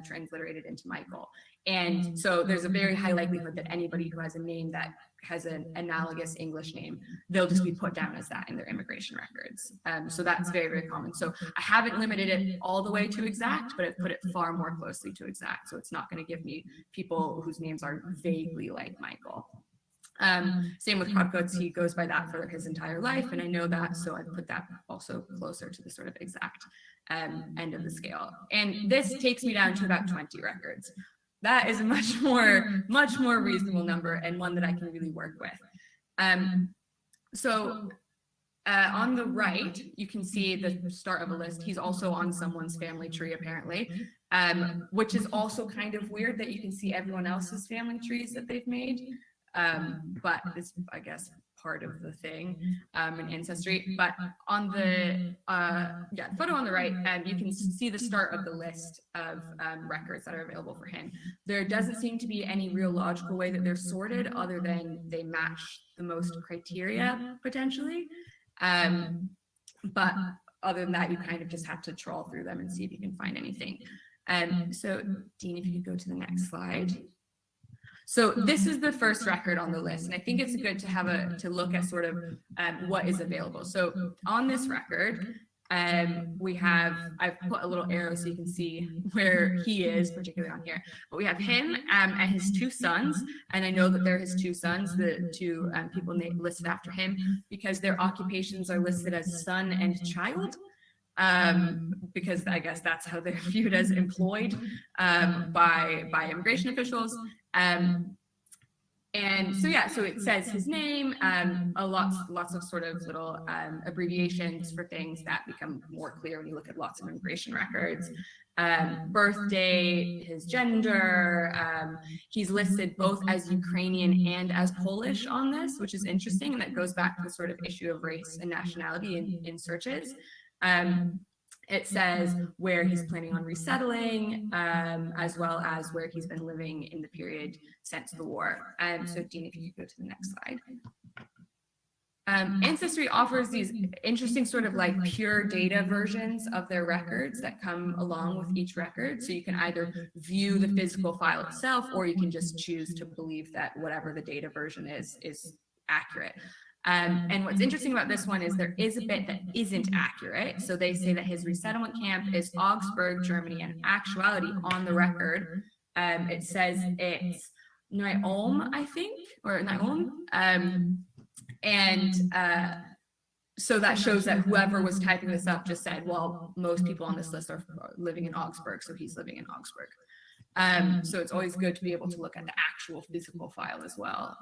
transliterated into Michael. And so there's a very high likelihood that anybody who has a name that has an analogous English name, they'll just be put down as that in their immigration records. So that's very, very common. So I haven't limited it all the way to exact, but I've put it far more closely to exact. So it's not going to give me people whose names are vaguely like Michael. Same with Kotkotz, he goes by that for his entire life, and I know that, so I put that also closer to the sort of exact end of the scale. And this takes me down to about 20 records. That is a much more reasonable number, and one that I can really work with. So On the right, you can see the start of a list. He's also on someone's family tree, apparently, which is also kind of weird that you can see everyone else's family trees that they've made. But it's, I guess, part of the thing in Ancestry. But on the photo on the right, you can see the start of the list of records that are available for him. There doesn't seem to be any real logical way that they're sorted other than they match the most criteria, potentially. But other than that, you kind of just have to trawl through them and see if you can find anything. So Dean, if you could go to the next slide. So this is the first record on the list, and I think it's good to have to look at sort of what is available. So on this record, I've put a little arrow so you can see where he is, particularly on here. But we have him and his two sons, and I know that they're his two sons, the two people listed after him, because their occupations are listed as son and child. Because I guess that's how they're viewed as employed by immigration officials. And so so it says his name, lots of sort of little abbreviations for things that become more clear when you look at lots of immigration records. Birthday, his gender, he's listed both as Ukrainian and as Polish on this, which is interesting, and that goes back to the sort of issue of race and nationality in searches. It says where he's planning on resettling, as well as where he's been living in the period since the war. So Dean, if you could go to the next slide. Ancestry offers these interesting sort of like pure data versions of their records that come along with each record. So you can either view the physical file itself, or you can just choose to believe that whatever the data version is accurate. And what's interesting about this one is there is a bit that isn't accurate. So they say that his resettlement camp is Augsburg, Germany, and actuality on the record, it says it's Nyon, I think, or Nyon. So that shows that whoever was typing this up just said, well, most people on this list are living in Augsburg, so he's living in Augsburg. So it's always good to be able to look at the actual physical file as well.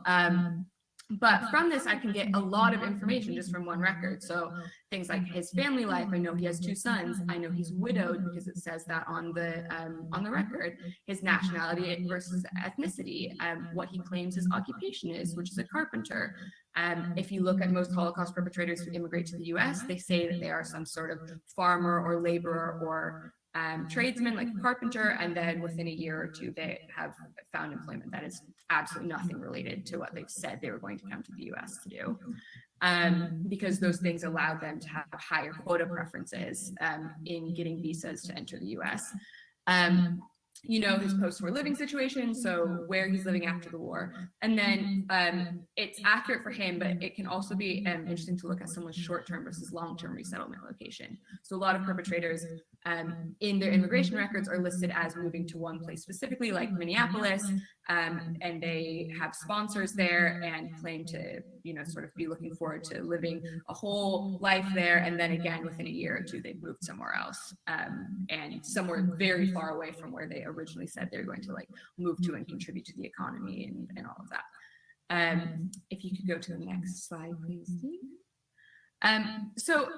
But from this, I can get a lot of information just from one record. So things like his family life, I know he has two sons. I know he's widowed because it says that on the record. His nationality versus ethnicity, what he claims his occupation is, which is a carpenter. If you look at most Holocaust perpetrators who immigrate to the US, they say that they are some sort of farmer or laborer or tradesman, like a carpenter, and then within a year or two they have found employment that is absolutely nothing related to what they've said they were going to come to the US to do, because those things allowed them to have higher quota preferences in getting visas to enter the US. You know, his post-war living situation, so where he's living after the war. And then it's accurate for him, but it can also be interesting to look at someone's short-term versus long-term resettlement location. So a lot of perpetrators in their immigration records are listed as moving to one place specifically, like Minneapolis, and they have sponsors there and claim to, you know, sort of be looking forward to living a whole life there. And then again, within a year or two, they've moved somewhere else, and somewhere very far away from where they originally said they're going to like move to and contribute to the economy and all of that. If you could go to the next slide, please, Steve. So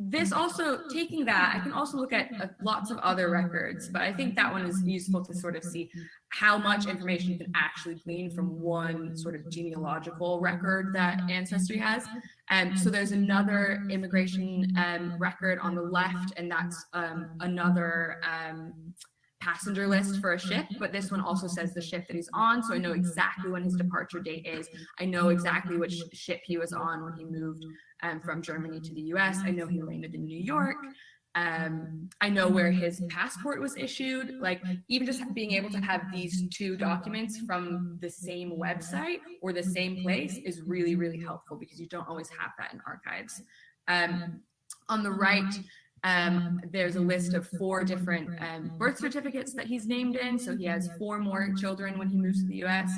this also, taking that, I can also look at lots of other records, but I think that one is useful to sort of see how much information you can actually glean from one sort of genealogical record that Ancestry has. So there's another immigration record on the left, and that's another passenger list for a ship, but this one also says the ship that he's on, so I know exactly when his departure date is. I know exactly which ship he was on when he moved from Germany to the US. I know he landed in New York. I know where his passport was issued. Like, even just being able to have these two documents from the same website or the same place is really, really helpful, because you don't always have that in archives. On the right, there's a list of 4 different birth certificates that he's named in. So he has 4 more children when he moves to the US.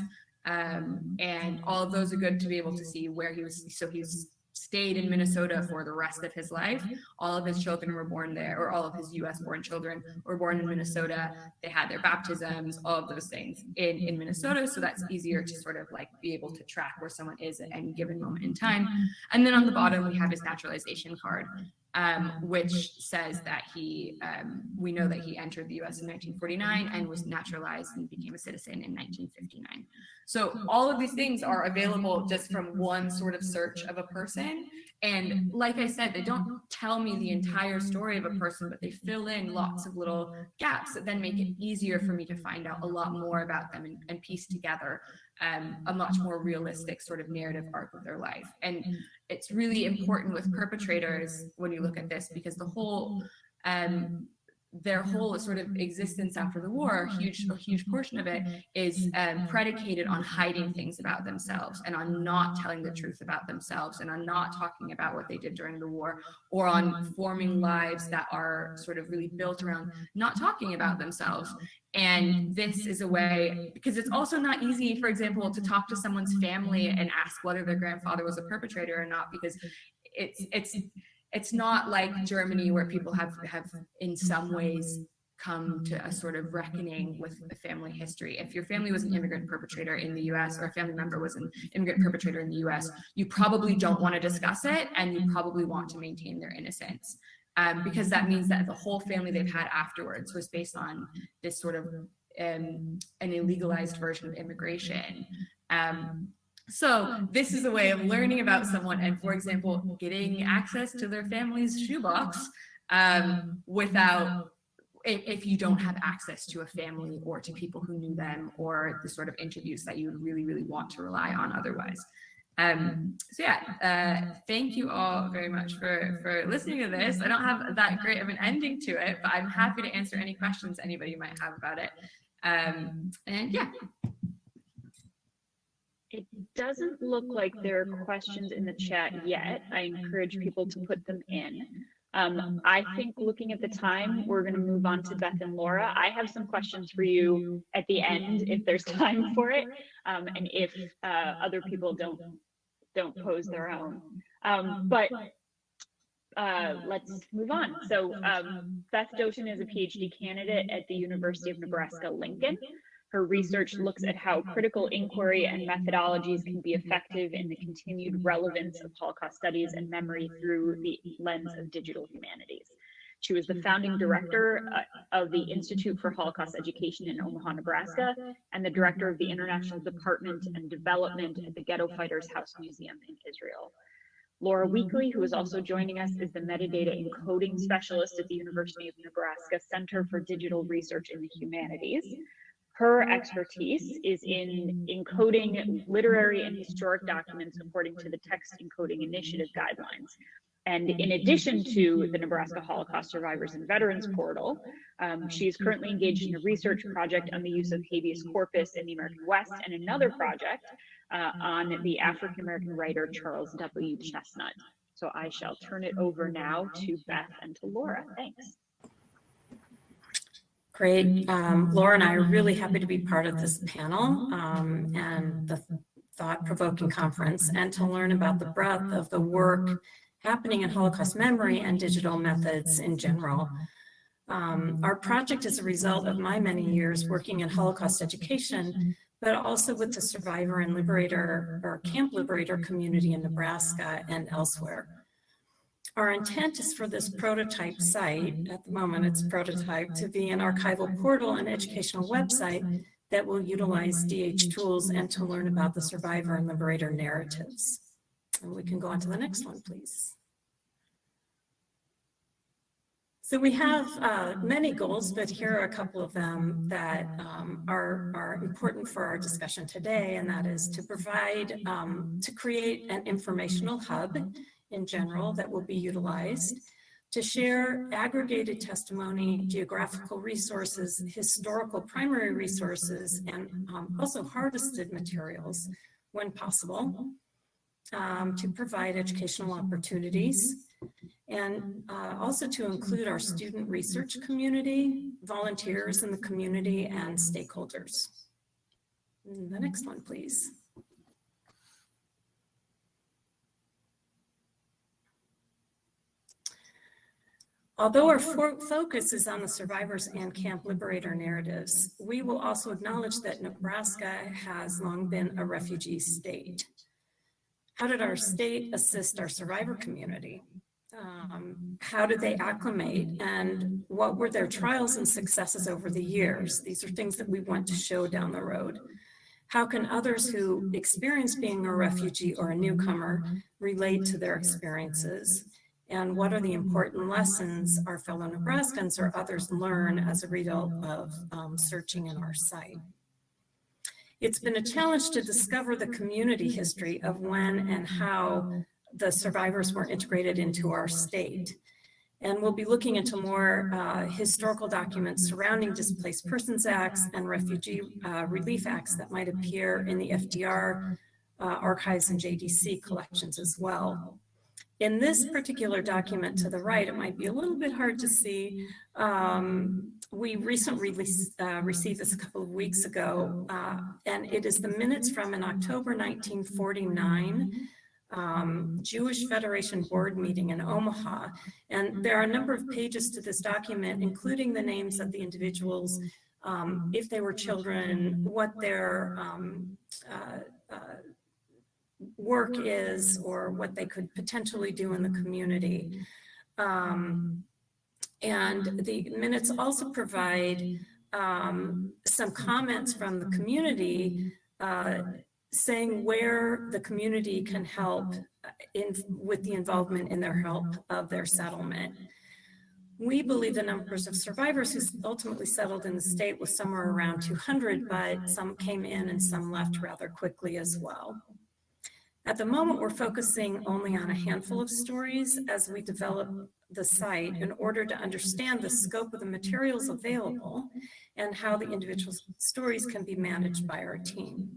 And all of those are good to be able to see where he was. So he's stayed in Minnesota for the rest of his life. All of his children were born there, or all of his US born children were born in Minnesota. They had their baptisms, all of those things in Minnesota. So that's easier to sort of like be able to track where someone is at any given moment in time. And then on the bottom, we have his naturalization card, which says that we know that he entered the US in 1949 and was naturalized and became a citizen in 1959. So all of these things are available just from one sort of search of a person. And like I said, they don't tell me the entire story of a person, but they fill in lots of little gaps that then make it easier for me to find out a lot more about them and piece together a much more realistic sort of narrative arc of their life. And it's really important with perpetrators when you look at this, because the whole their whole sort of existence after the war, a huge portion of it is predicated on hiding things about themselves and on not telling the truth about themselves and on not talking about what they did during the war, or on forming lives that are sort of really built around not talking about themselves. And this is a way, because it's also not easy, for example, to talk to someone's family and ask whether their grandfather was a perpetrator or not, because it's not like Germany, where people have in some ways come to a sort of reckoning with the family history. If your family was an immigrant perpetrator in the US, or a family member was an immigrant perpetrator in the US, you probably don't want to discuss it, and you probably want to maintain their innocence. Because that means that the whole family they've had afterwards was based on this sort of an illegalized version of immigration. So this is a way of learning about someone and, for example, getting access to their family's shoebox without, if you don't have access to a family or to people who knew them, or the sort of interviews that you would really, really want to rely on otherwise. So yeah, thank you all very much for listening to this. I don't have that great of an ending to it, but I'm happy to answer any questions anybody might have about it. And yeah. It doesn't look like there are questions in the chat yet. I encourage people to put them in. I think, looking at the time, we're going to move on to Beth and Laura. I have some questions for you at the end if there's time for it, and if other people don't pose their own. But let's move on. So Beth Doten is a PhD candidate at the University of Nebraska-Lincoln. Her research looks at how critical inquiry and methodologies can be effective in the continued relevance of Holocaust studies and memory through the lens of digital humanities. She was the founding director of the Institute for Holocaust Education in Omaha, Nebraska, and the director of the International Department and Development at the Ghetto Fighters House Museum in Israel. Laura Weekly, who is also joining us, is the metadata encoding specialist at the University of Nebraska Center for Digital Research in the Humanities. Her expertise is in encoding literary and historic documents according to the Text Encoding Initiative guidelines. And in addition to the Nebraska Holocaust Survivors and Veterans Portal, she is currently engaged in a research project on the use of habeas corpus in the American West, and another project on the African-American writer Charles W. Chestnut. So I shall turn it over now to Beth and to Laura. Thanks. Great. Laura and I are really happy to be part of this panel and the thought-provoking conference, and to learn about the breadth of the work happening in Holocaust memory and digital methods in general. Our project is a result of my many years working in Holocaust education, but also with the survivor and liberator or camp liberator community in Nebraska and elsewhere. Our intent is for this prototype site, at the moment it's prototype, to be an archival portal and educational website that will utilize DH tools and to learn about the survivor and liberator narratives. And we can go on to the next one, please. So we have many goals, but here are a couple of them that are important for our discussion today, and that is to provide, to create an informational hub in general that will be utilized, to share aggregated testimony, geographical resources, historical primary resources, and also harvested materials when possible, to provide educational opportunities, and also to include our student research community, volunteers in the community, and stakeholders. The next one, please. Although our focus is on the survivors and camp liberator narratives, we will also acknowledge that Nebraska has long been a refugee state. How did our state assist our survivor community? How did they acclimate, and what were their trials and successes over the years? These are things that we want to show down the road. How can others who experience being a refugee or a newcomer relate to their experiences? And what are the important lessons our fellow Nebraskans or others learn as a result of searching in our site? It's been a challenge to discover the community history of when and how the survivors were integrated into our state. And we'll be looking into more historical documents surrounding Displaced Persons Acts and Refugee Relief Acts that might appear in the FDR archives and JDC collections as well. In this particular document to the right, it might be a little bit hard to see. We recently received this a couple of weeks ago, and it is the minutes from an October 1949 Jewish Federation board meeting in Omaha. And there are a number of pages to this document, including the names of the individuals, if they were children, what their work is, or what they could potentially do in the community. And the minutes also provide some comments from the community saying where the community can help with the involvement in their help of their settlement. We believe the numbers of survivors who ultimately settled in the state was somewhere around 200, but some came in and some left rather quickly as well. At the moment, we're focusing only on a handful of stories as we develop the site in order to understand the scope of the materials available and how the individual stories can be managed by our team.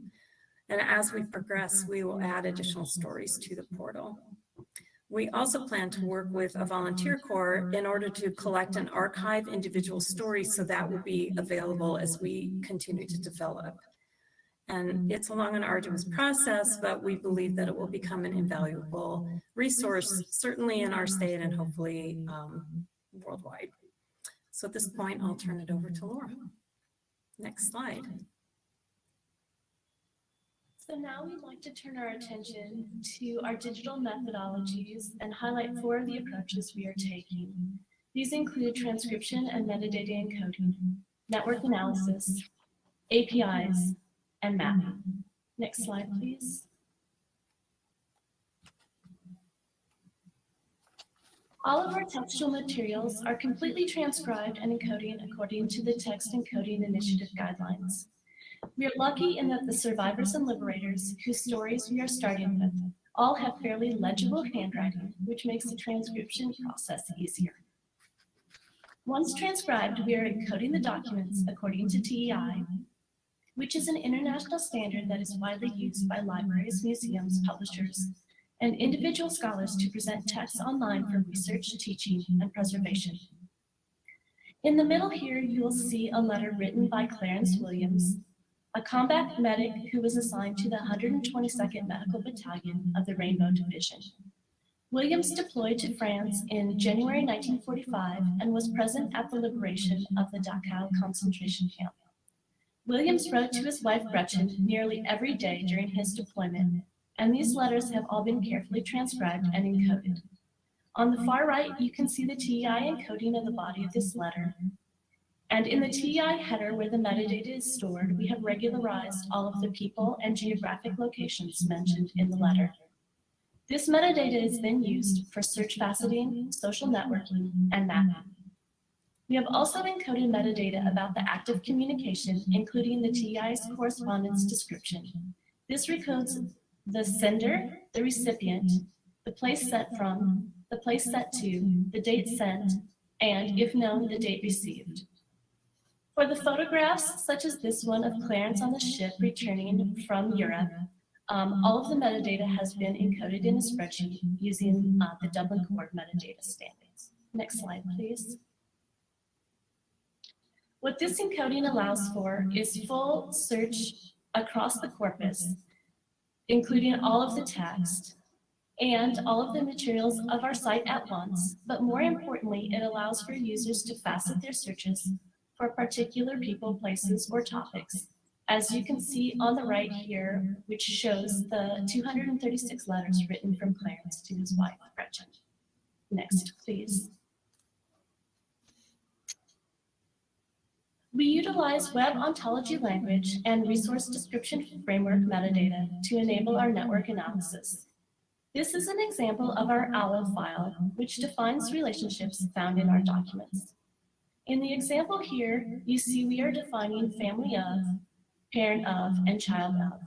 And as we progress, we will add additional stories to the portal. We also plan to work with a volunteer corps in order to collect and archive individual stories, so that will be available as we continue to develop. And it's a long and arduous process, but we believe that it will become an invaluable resource, certainly in our state and hopefully worldwide. So at this point, I'll turn it over to Laura. Next slide. So now we'd like to turn our attention to our digital methodologies and highlight 4 of the approaches we are taking. These include transcription and metadata encoding, network analysis, APIs, and mapping. Next slide, please. All of our textual materials are completely transcribed and encoding according to the Text Encoding Initiative guidelines. We are lucky in that the survivors and liberators whose stories we are starting with all have fairly legible handwriting, which makes the transcription process easier. Once transcribed, we are encoding the documents according to TEI, which is an international standard that is widely used by libraries, museums, publishers, and individual scholars to present texts online for research, teaching, and preservation. In the middle here, you will see a letter written by Clarence Williams, a combat medic who was assigned to the 122nd Medical Battalion of the Rainbow Division. Williams deployed to France in January 1945 and was present at the liberation of the Dachau concentration camp. Williams wrote to his wife Gretchen nearly every day during his deployment, and these letters have all been carefully transcribed and encoded. On the far right, you can see the TEI encoding of the body of this letter. And in the TEI header where the metadata is stored, we have regularized all of the people and geographic locations mentioned in the letter. This metadata is then used for search faceting, social networking, and mapping. We have also encoded metadata about the active communication, including the TEI's correspondence description. This recodes the sender, the recipient, the place sent from, the place sent to, the date sent, and, if known, the date received. For the photographs, such as this one of Clarence on the ship returning from Europe, all of the metadata has been encoded in a spreadsheet using the Dublin Core metadata standards. Next slide, please. What this encoding allows for is full search across the corpus, including all of the text, and all of the materials of our site at once, but more importantly, it allows for users to facet their searches for particular people, places, or topics, as you can see on the right here, which shows the 236 letters written from Clarence to his wife, Gretchen. Next, please. We utilize web ontology language and resource description framework metadata to enable our network analysis. This is an example of our OWL file, which defines relationships found in our documents. In the example here, you see we are defining family of, parent of, and child of.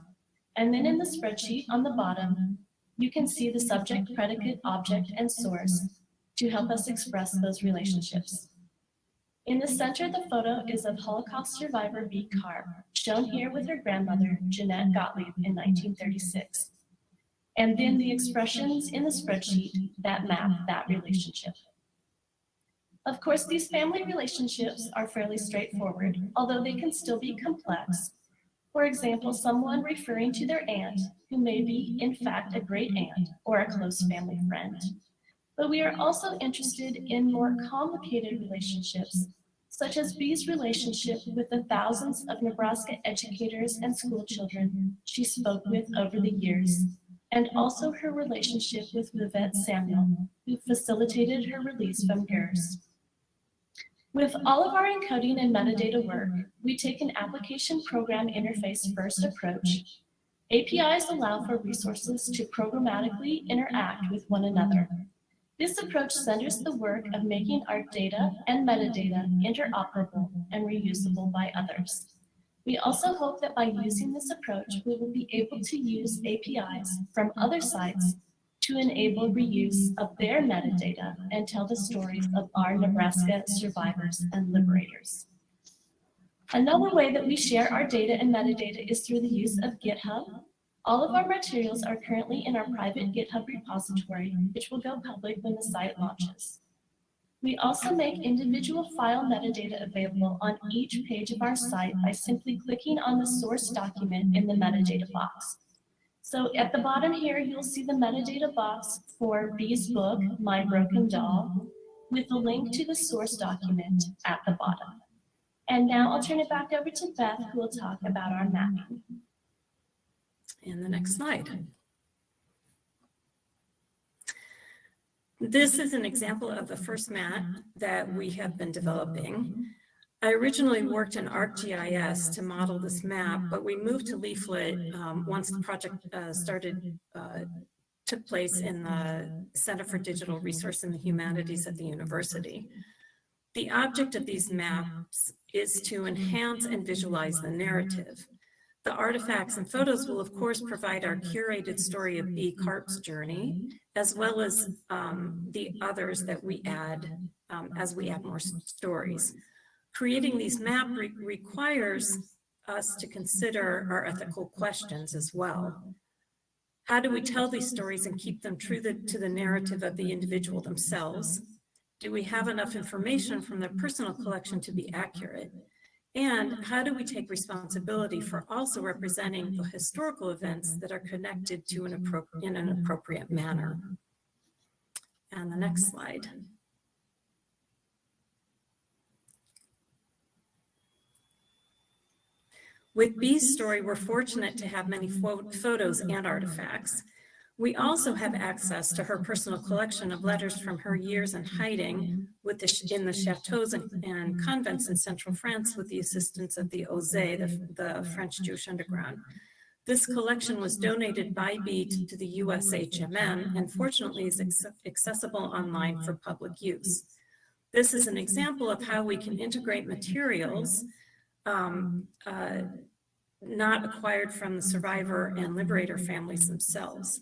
And then in the spreadsheet on the bottom, you can see the subject, predicate, object, and source to help us express those relationships. In the center, the photo is of Holocaust survivor B. Karp, shown here with her grandmother, Jeanette Gottlieb, in 1936. And then the expressions in the spreadsheet that map that relationship. Of course, these family relationships are fairly straightforward, although they can still be complex. For example, someone referring to their aunt, who may be, in fact, a great aunt or a close family friend. But we are also interested in more complicated relationships, such as B's relationship with the thousands of Nebraska educators and school children she spoke with over the years, and also her relationship with Vivette Samuel, who facilitated her release from GERS. With all of our encoding and metadata work, we take an application program interface first approach. APIs allow for resources to programmatically interact with one another. This approach centers the work of making our data and metadata interoperable and reusable by others. We also hope that by using this approach, we will be able to use APIs from other sites to enable reuse of their metadata and tell the stories of our Nebraska survivors and liberators. Another way that we share our data and metadata is through the use of GitHub. All of our materials are currently in our private GitHub repository, which will go public when the site launches. We also make individual file metadata available on each page of our site by simply clicking on the source document in the metadata box. So at the bottom here, you'll see the metadata box for B's book, My Broken Doll, with a link to the source document at the bottom. And now I'll turn it back over to Beth, who will talk about our mapping. And the next slide. This is an example of the first map that we have been developing. I originally worked in ArcGIS to model this map, but we moved to Leaflet once the project took place in the Center for Digital Resource and the Humanities at the university. The object of these maps is to enhance and visualize the narrative. The artifacts and photos will, of course, provide our curated story of B. Karp's journey, as well as the others that we add as we add more stories. Creating these maps requires us to consider our ethical questions as well. How do we tell these stories and keep them true to the narrative of the individual themselves? Do we have enough information from their personal collection to be accurate? And how do we take responsibility for also representing the historical events that are connected to in an appropriate manner? And the next slide. With B's story, we're fortunate to have many photos and artifacts. We also have access to her personal collection of letters from her years in hiding in the chateaus and convents in central France with the assistance of the OSE, the French Jewish underground. This collection was donated by B to the USHMM and fortunately is accessible online for public use. This is an example of how we can integrate materials not acquired from the survivor and liberator families themselves.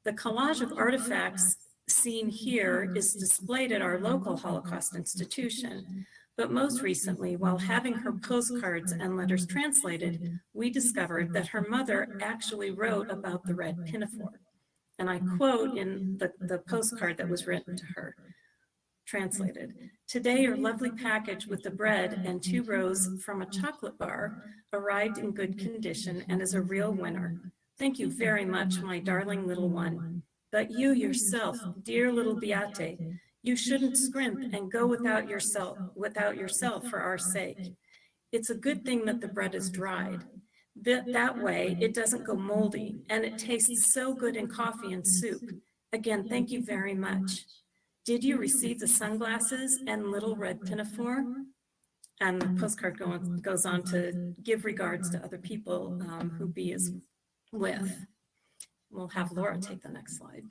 The collage of artifacts seen here is displayed at our local Holocaust institution, but most recently, while having her postcards and letters translated, we discovered that her mother actually wrote about the red pinafore. And I quote in the postcard that was written to her, translated, "Today your lovely package with the bread and 2 rows from a chocolate bar arrived in good condition and is a real winner. Thank you very much, my darling little one. But you yourself, dear little Beate, you shouldn't scrimp and go without yourself for our sake. It's a good thing that the bread is dried. That way it doesn't go moldy, and it tastes so good in coffee and soup. Again, thank you very much. Did you receive the sunglasses and little red pinafore? And the postcard goes on to give regards to other people who B is with. We'll have Laura take the next slide.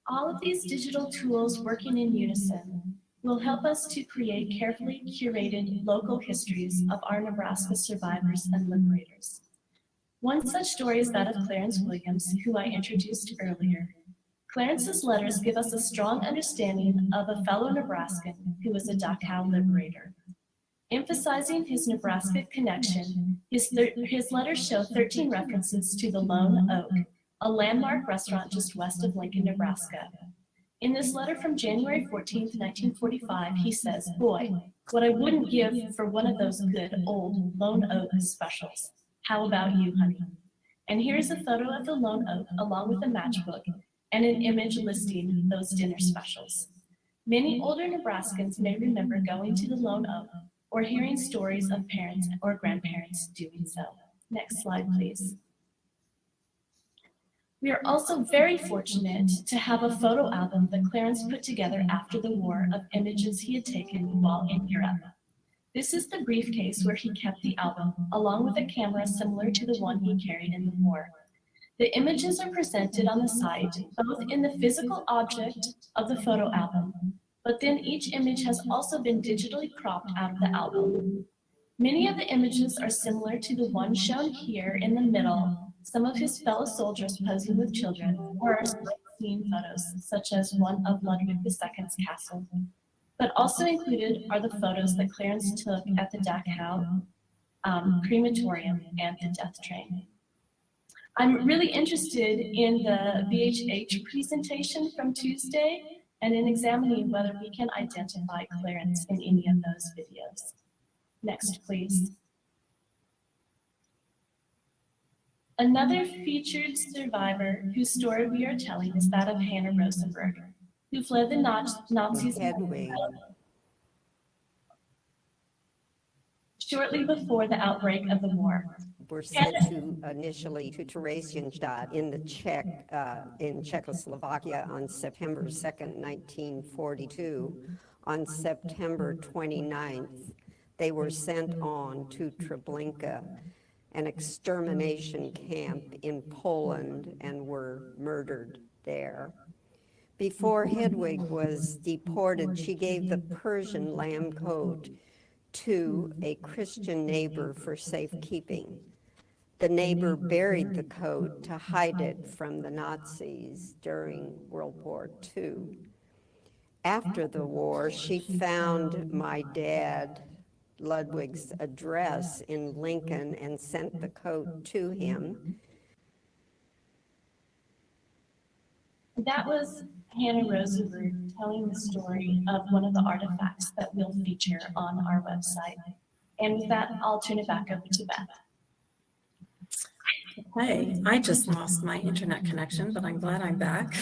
All of these digital tools working in unison will help us to create carefully curated local histories of our Nebraska survivors and liberators. One such story is that of Clarence Williams, who I introduced earlier. Clarence's letters give us a strong understanding of a fellow Nebraskan who was a Dachau liberator. Emphasizing his Nebraska connection, his letters show 13 references to the Lone Oak, a landmark restaurant just west of Lincoln, Nebraska. In this letter from January 14th, 1945, he says, "Boy, what I wouldn't give for one of those good old Lone Oak specials. How about you, honey?" And here's a photo of the Lone Oak along with a matchbook and an image listing those dinner specials. Many older Nebraskans may remember going to the Lone Oak or hearing stories of parents or grandparents doing so. Next slide, please. We are also very fortunate to have a photo album that Clarence put together after the war of images he had taken while in Europe. This is the briefcase where he kept the album, along with a camera similar to the one he carried in the war. The images are presented on the site, both in the physical object of the photo album, but then each image has also been digitally cropped out of the album. Many of the images are similar to the one shown here in the middle, some of his fellow soldiers posing with children, or our scene photos, such as one of Ludwig II's castle. But also included are the photos that Clarence took at the Dachau crematorium and the death train. I'm really interested in the VHH presentation from Tuesday and in examining whether we can identify Clarence in any of those videos. Next, please. Another featured survivor whose story we are telling is that of Hannah Rosenberg, who fled the Nazis shortly before the outbreak of the war. Were sent to initially to Theresienstadt in Czechoslovakia on September 2nd, 1942. On September 29th, they were sent on to Treblinka, an extermination camp in Poland, and were murdered there. Before Hedwig was deported, she gave the Persian lamb coat to a Christian neighbor for safekeeping. The neighbor buried the coat to hide it from the Nazis during World War II. After the war, she found my dad, Ludwig's address in Lincoln, and sent the coat to him. That was Hannah Rosenberg telling the story of one of the artifacts that we'll feature on our website. And with that, I'll turn it back over to Beth. Hey, I just lost my internet connection, but I'm glad I'm back.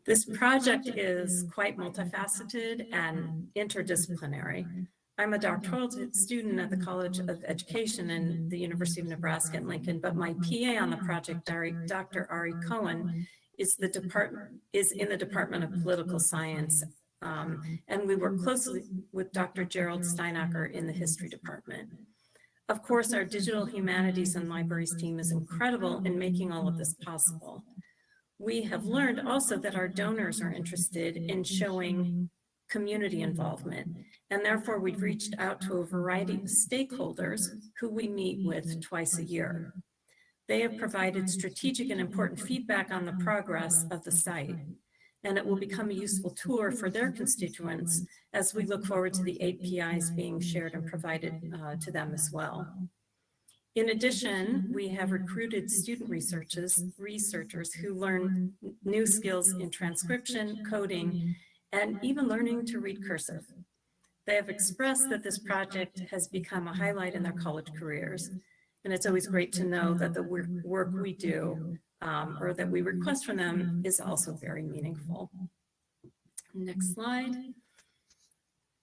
This project is quite multifaceted and interdisciplinary. I'm a doctoral student at the College of Education in the University of Nebraska at Lincoln, but my PA on the project, Dr. Ari Cohen, is in the Department of Political Science, and we work closely with Dr. Gerald Steinacker in the History Department. Of course, our Digital Humanities and Libraries team is incredible in making all of this possible. We have learned also that our donors are interested in showing community involvement, and therefore we've reached out to a variety of stakeholders who we meet with twice a year. They have provided strategic and important feedback on the progress of the site, and it will become a useful tool for their constituents as we look forward to the APIs being shared and provided to them as well. In addition, we have recruited student researchers who learn new skills in transcription, coding, and even learning to read cursive. They have expressed that this project has become a highlight in their college careers. And it's always great to know that the work we do or that we request from them is also very meaningful. Next slide.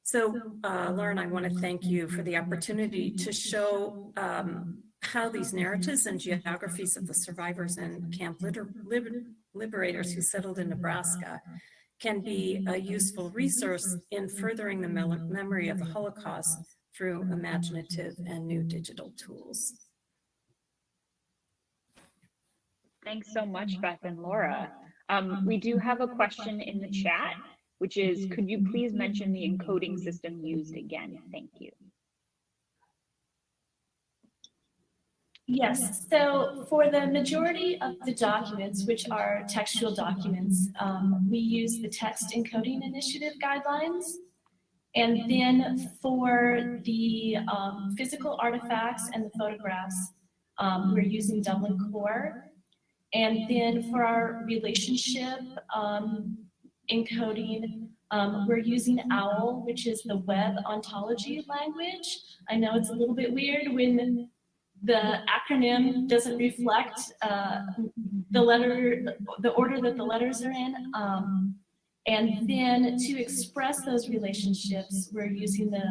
So, Lauren, I want to thank you for the opportunity to show how these narratives and geographies of the survivors and camp liberators who settled in Nebraska can be a useful resource in furthering the memory of the Holocaust through imaginative and new digital tools. Thanks so much, Beth and Laura. We do have a question in the chat, which is, could you please mention the encoding system used again? Thank you. Yes, so for the majority of the documents, which are textual documents, we use the Text Encoding Initiative guidelines. And then for the physical artifacts and the photographs, we're using Dublin Core. And then for our relationship encoding, we're using OWL, which is the web ontology language. I know it's a little bit weird when the acronym doesn't reflect the order that the letters are in. And then to express those relationships, we're using the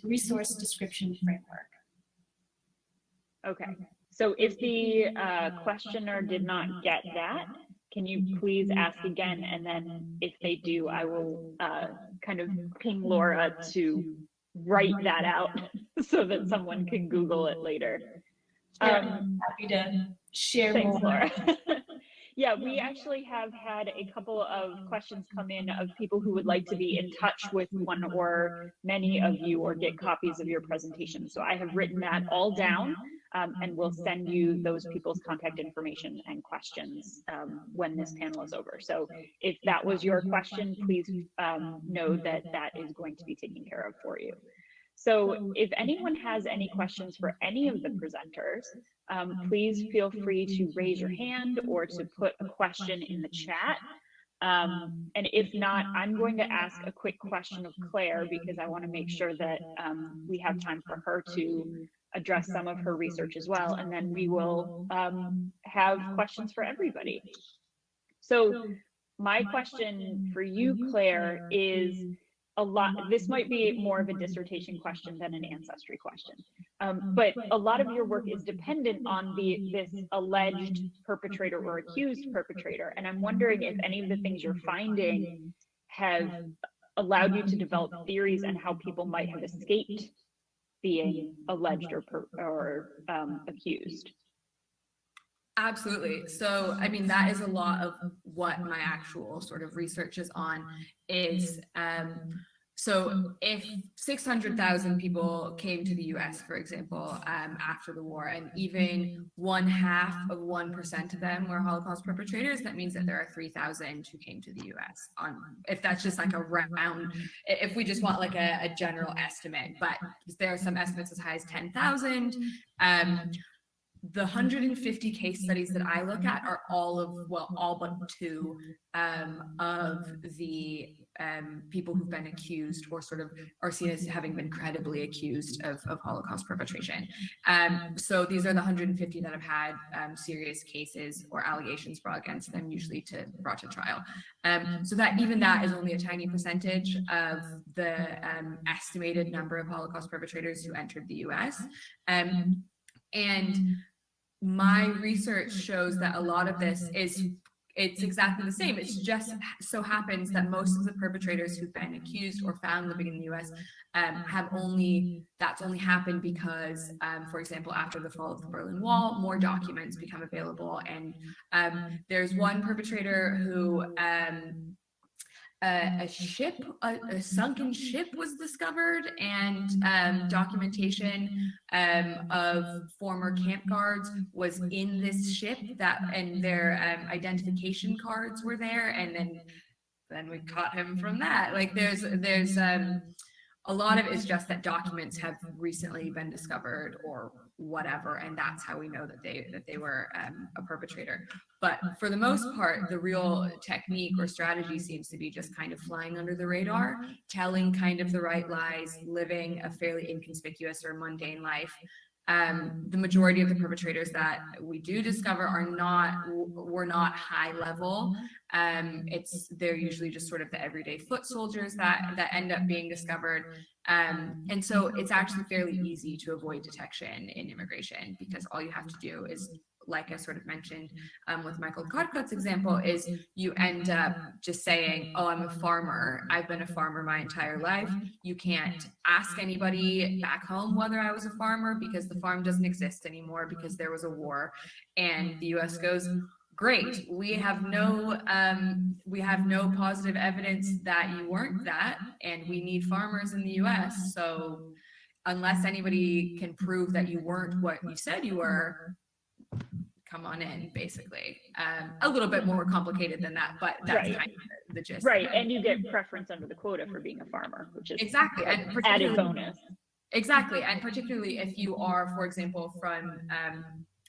resource description framework. Okay, so if the questioner did not get that, can you please ask again? And then if they do, I will kind of ping Laura to write that out so that someone can Google it later. Happy to share Thanks, more. Laura. Yeah, we actually have had a couple of questions come in of people who would like to be in touch with one or many of you or get copies of your presentation. So I have written that all down and we'll send you those people's contact information and questions when this panel is over. So if that was your question, please know that that is going to be taken care of for you. So if anyone has any questions for any of the presenters, please feel free to raise your hand or to put a question in the chat. And if not, I'm going to ask a quick question of Claire because I want to make sure that we have time for her to address some of her research as well. And then we will have questions for everybody. So my question for you, Claire, is this might be more of a dissertation question than an ancestry question, but a lot of your work is dependent on this alleged perpetrator or accused perpetrator. And I'm wondering if any of the things you're finding have allowed you to develop theories on how people might have escaped being alleged or accused. Absolutely. So, I mean, that is a lot of what my actual sort of research is on is, so if 600,000 people came to the US, for example, after the war, and even 1/2 of 1% of them were Holocaust perpetrators, that means that there are 3,000 who came to the US if that's just like a round, if we just want like a general estimate, but there are some estimates as high as 10,000. The 150 case studies that I look at are all but 2 of the people who've been accused or sort of are seen as having been credibly accused of Holocaust perpetration. So these are the 150 that have had serious cases or allegations brought against them, usually brought to trial. So that even that is only a tiny percentage of the estimated number of Holocaust perpetrators who entered the US. And my research shows that a lot of this it's exactly the same. It's just so happens that most of the perpetrators who've been accused or found living in the US that's only happened because, for example, after the fall of the Berlin Wall, more documents become available. And there's one perpetrator who a sunken ship was discovered, and documentation of former camp guards was in this ship, and their identification cards were there, and then we caught him from that. Like there's a lot of it is just that documents have recently been discovered or whatever, and that's how we know that they were a perpetrator. But for the most part, the real technique or strategy seems to be just kind of flying under the radar, telling kind of the right lies, living a fairly inconspicuous or mundane life, The majority of the perpetrators that we do discover were not high level. They're usually just sort of the everyday foot soldiers that end up being discovered. And so it's actually fairly easy to avoid detection in immigration, because all you have to do is, like I sort of mentioned with Michael Cartcott's example, is you end up just saying, oh, I'm a farmer. I've been a farmer my entire life. You can't ask anybody back home whether I was a farmer, because the farm doesn't exist anymore because there was a war. And the US goes, great, we have no positive evidence that you weren't that, and we need farmers in the US. So unless anybody can prove that you weren't what you said you were, come on in, basically. A little bit more complicated than that, but that's kind of the gist. Right, and you get preference under the quota for being a farmer, which is exactly an added bonus. Exactly, and particularly if you are, for example, from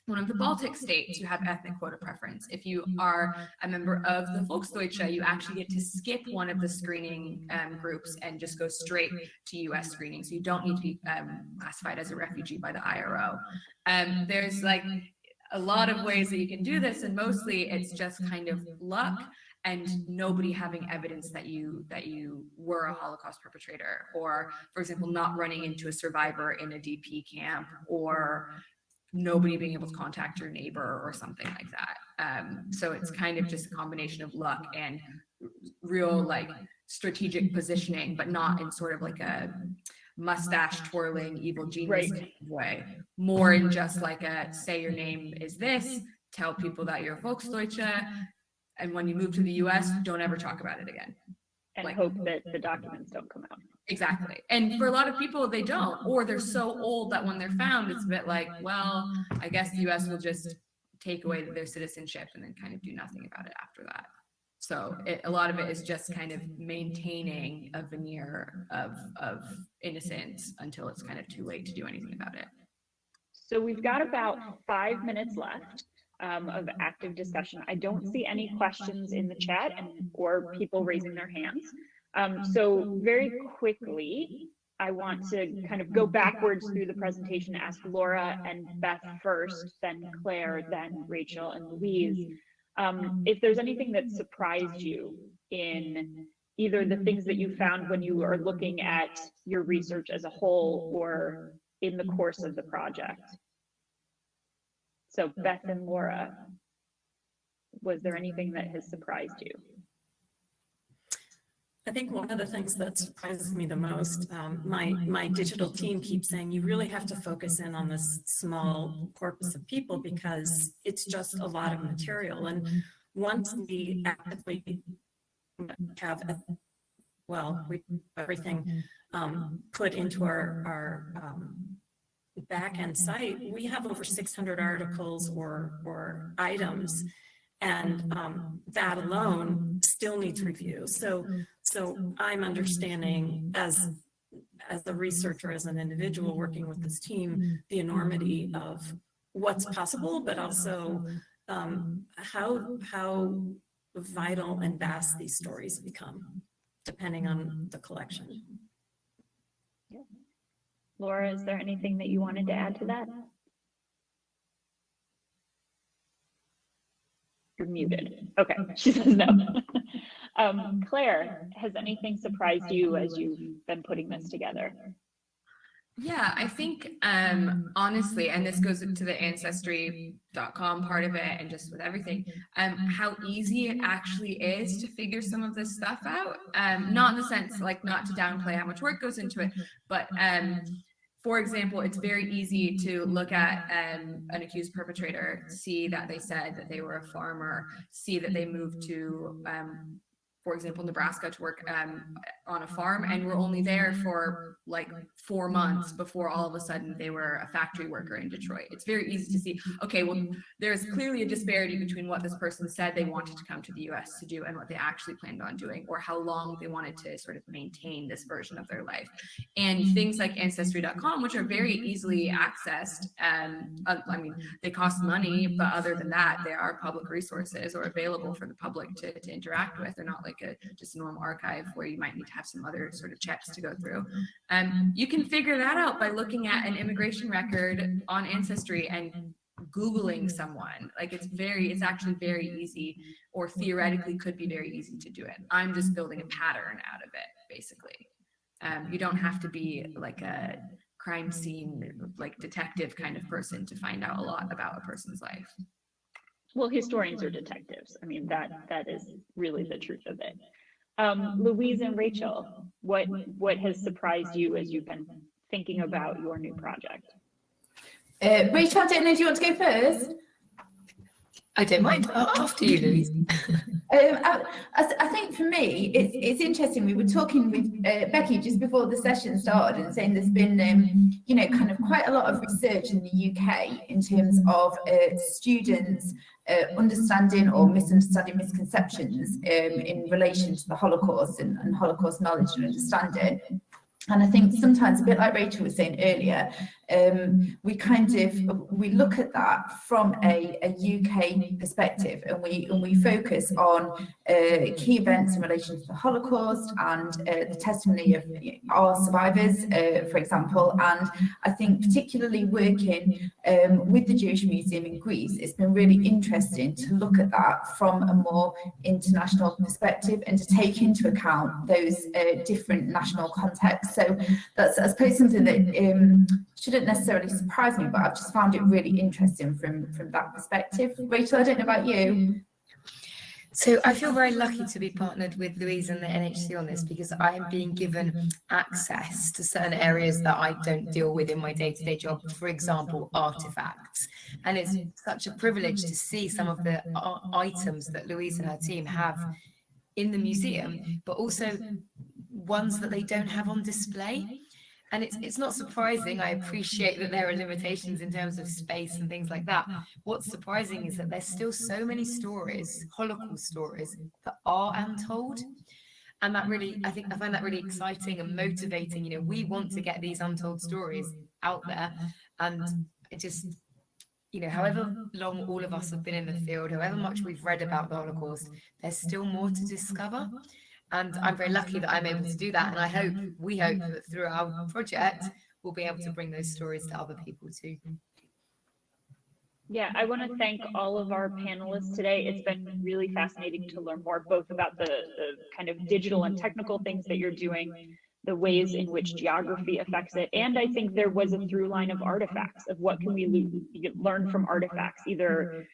one of the Baltic states, you have ethnic quota preference. If you are a member of the Volksdeutsche, you actually get to skip one of the screening groups and just go straight to US screening. So you don't need to be classified as a refugee by the IRO. There's like a lot of ways that you can do this, and mostly it's just kind of luck and nobody having evidence that you were a Holocaust perpetrator, or, for example, not running into a survivor in a DP camp, or nobody being able to contact your neighbor or something like that. So it's kind of just a combination of luck and real like strategic positioning, but not in sort of like a mustache twirling evil genius kind of way, more in just like a, say your name is this, tell people that you're Volksdeutsche, and when you move to the US, don't ever talk about it again. And like, hope that the documents don't come out. Exactly. And for a lot of people, they don't, or they're so old that when they're found, it's a bit like, well, I guess the US will just take away their citizenship and then kind of do nothing about it after that. So a lot of it is just kind of maintaining a veneer of innocence until it's kind of too late to do anything about it. So we've got about 5 minutes left of active discussion. I don't see any questions in the chat or people raising their hands. So very quickly, I want to kind of go backwards through the presentation, ask Laura and Beth first, then Claire, then Rachel and Louise. If there's anything that surprised you in either the things that you found when you are looking at your research as a whole or in the course of the project. So Beth and Laura, was there anything that has surprised you? I think one of the things that surprises me the most, my digital team keeps saying, you really have to focus in on this small corpus of people because it's just a lot of material. And once we actively have, we everything put into our back-end site, we have over 600 articles or items, and that alone still needs review. So I'm understanding as a researcher, as an individual working with this team, the enormity of what's possible, but also how vital and vast these stories become, depending on the collection. Yeah. Laura, is there anything that you wanted to add to that? You're muted. Okay, she says no. Claire, has anything surprised you as you've been putting this together? Yeah, I think honestly, and this goes into the ancestry.com part of it and just with everything, how easy it actually is to figure some of this stuff out. Not in the sense, like, not to downplay how much work goes into it, but for example, it's very easy to look at an accused perpetrator, see that they said that they were a farmer, see that they moved to, for example, Nebraska to work on a farm, and were only there for like 4 months before all of a sudden they were a factory worker in Detroit. It's very easy to see, okay, well, there's clearly a disparity between what this person said they wanted to come to the US to do and what they actually planned on doing, or how long they wanted to sort of maintain this version of their life. And things like ancestry.com, which are very easily accessed, I mean, they cost money, but other than that, they are public resources or available for the public to interact with. They're not like like just a normal archive where you might need to have some other sort of checks to go through. You can figure that out by looking at an immigration record on Ancestry and Googling someone. Like it's actually very easy, or theoretically could be very easy to do it. I'm just building a pattern out of it, basically. You don't have to be like a crime scene, like detective kind of person to find out a lot about a person's life. Well, historians are detectives. I mean, that is really the truth of it. Louise and Rachel, what has surprised you as you've been thinking about your new project? Rachel, I don't know, do you want to go first? I don't mind. After you, Louise. I think for me, it's interesting. We were talking with Becky just before the session started and saying there's been, kind of quite a lot of research in the UK in terms of students understanding or misunderstanding misconceptions in relation to the Holocaust and Holocaust knowledge and understanding. And I think sometimes, a bit like Rachel was saying earlier, we look at that from a UK perspective, and we focus on key events in relation to the Holocaust and the testimony of our survivors, for example. And I think particularly working with the Jewish Museum in Greece, it's been really interesting to look at that from a more international perspective and to take into account those different national contexts. So that's, I suppose, something that shouldn't necessarily surprise me, but I've just found it really interesting from that perspective. Rachel, I don't know about you. So I feel very lucky to be partnered with Louise and the NHC on this, because I am being given access to certain areas that I don't deal with in my day-to-day job, for example, artifacts. And it's such a privilege to see some of the items that Louise and her team have in the museum, but also ones that they don't have on display. And it's not surprising. I appreciate that there are limitations in terms of space and things like that. What's surprising is that there's still so many stories, Holocaust stories, that are untold. And that really, I find that really exciting and motivating. We want to get these untold stories out there. And it just, however long all of us have been in the field, however much we've read about the Holocaust, there's still more to discover. And I'm very lucky that I'm able to do that. And we hope that through our project, we'll be able to bring those stories to other people too. Yeah, I want to thank all of our panelists today. It's been really fascinating to learn more, both about the kind of digital and technical things that you're doing, the ways in which geography affects it. And I think there was a through line of artifacts, of what can we learn from artifacts, either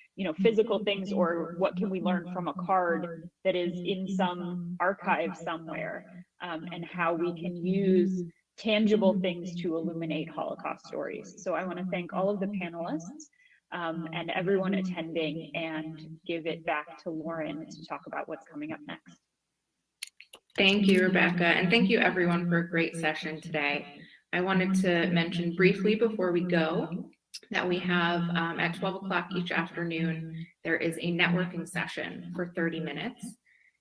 physical things, or what can we learn from a card that is in some archive somewhere, and how we can use tangible things to illuminate Holocaust stories. So I want to thank all of the panelists and everyone attending, and give it back to Lauren to talk about what's coming up next. Thank you, Rebecca, and thank you everyone for a great session today. I wanted to mention briefly before we go that we have at 12 o'clock each afternoon, there is a networking session for 30 minutes.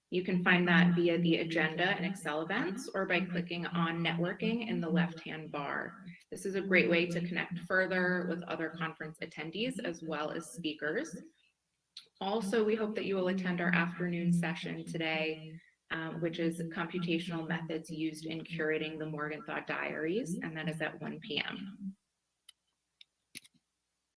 You can find that via the agenda and Excel events, or by clicking on networking in the left-hand bar. This is a great way to connect further with other conference attendees as well as speakers. Also, we hope that you will attend our afternoon session today, which is computational methods used in curating the Morgenthau diaries, and that is at 1 p.m.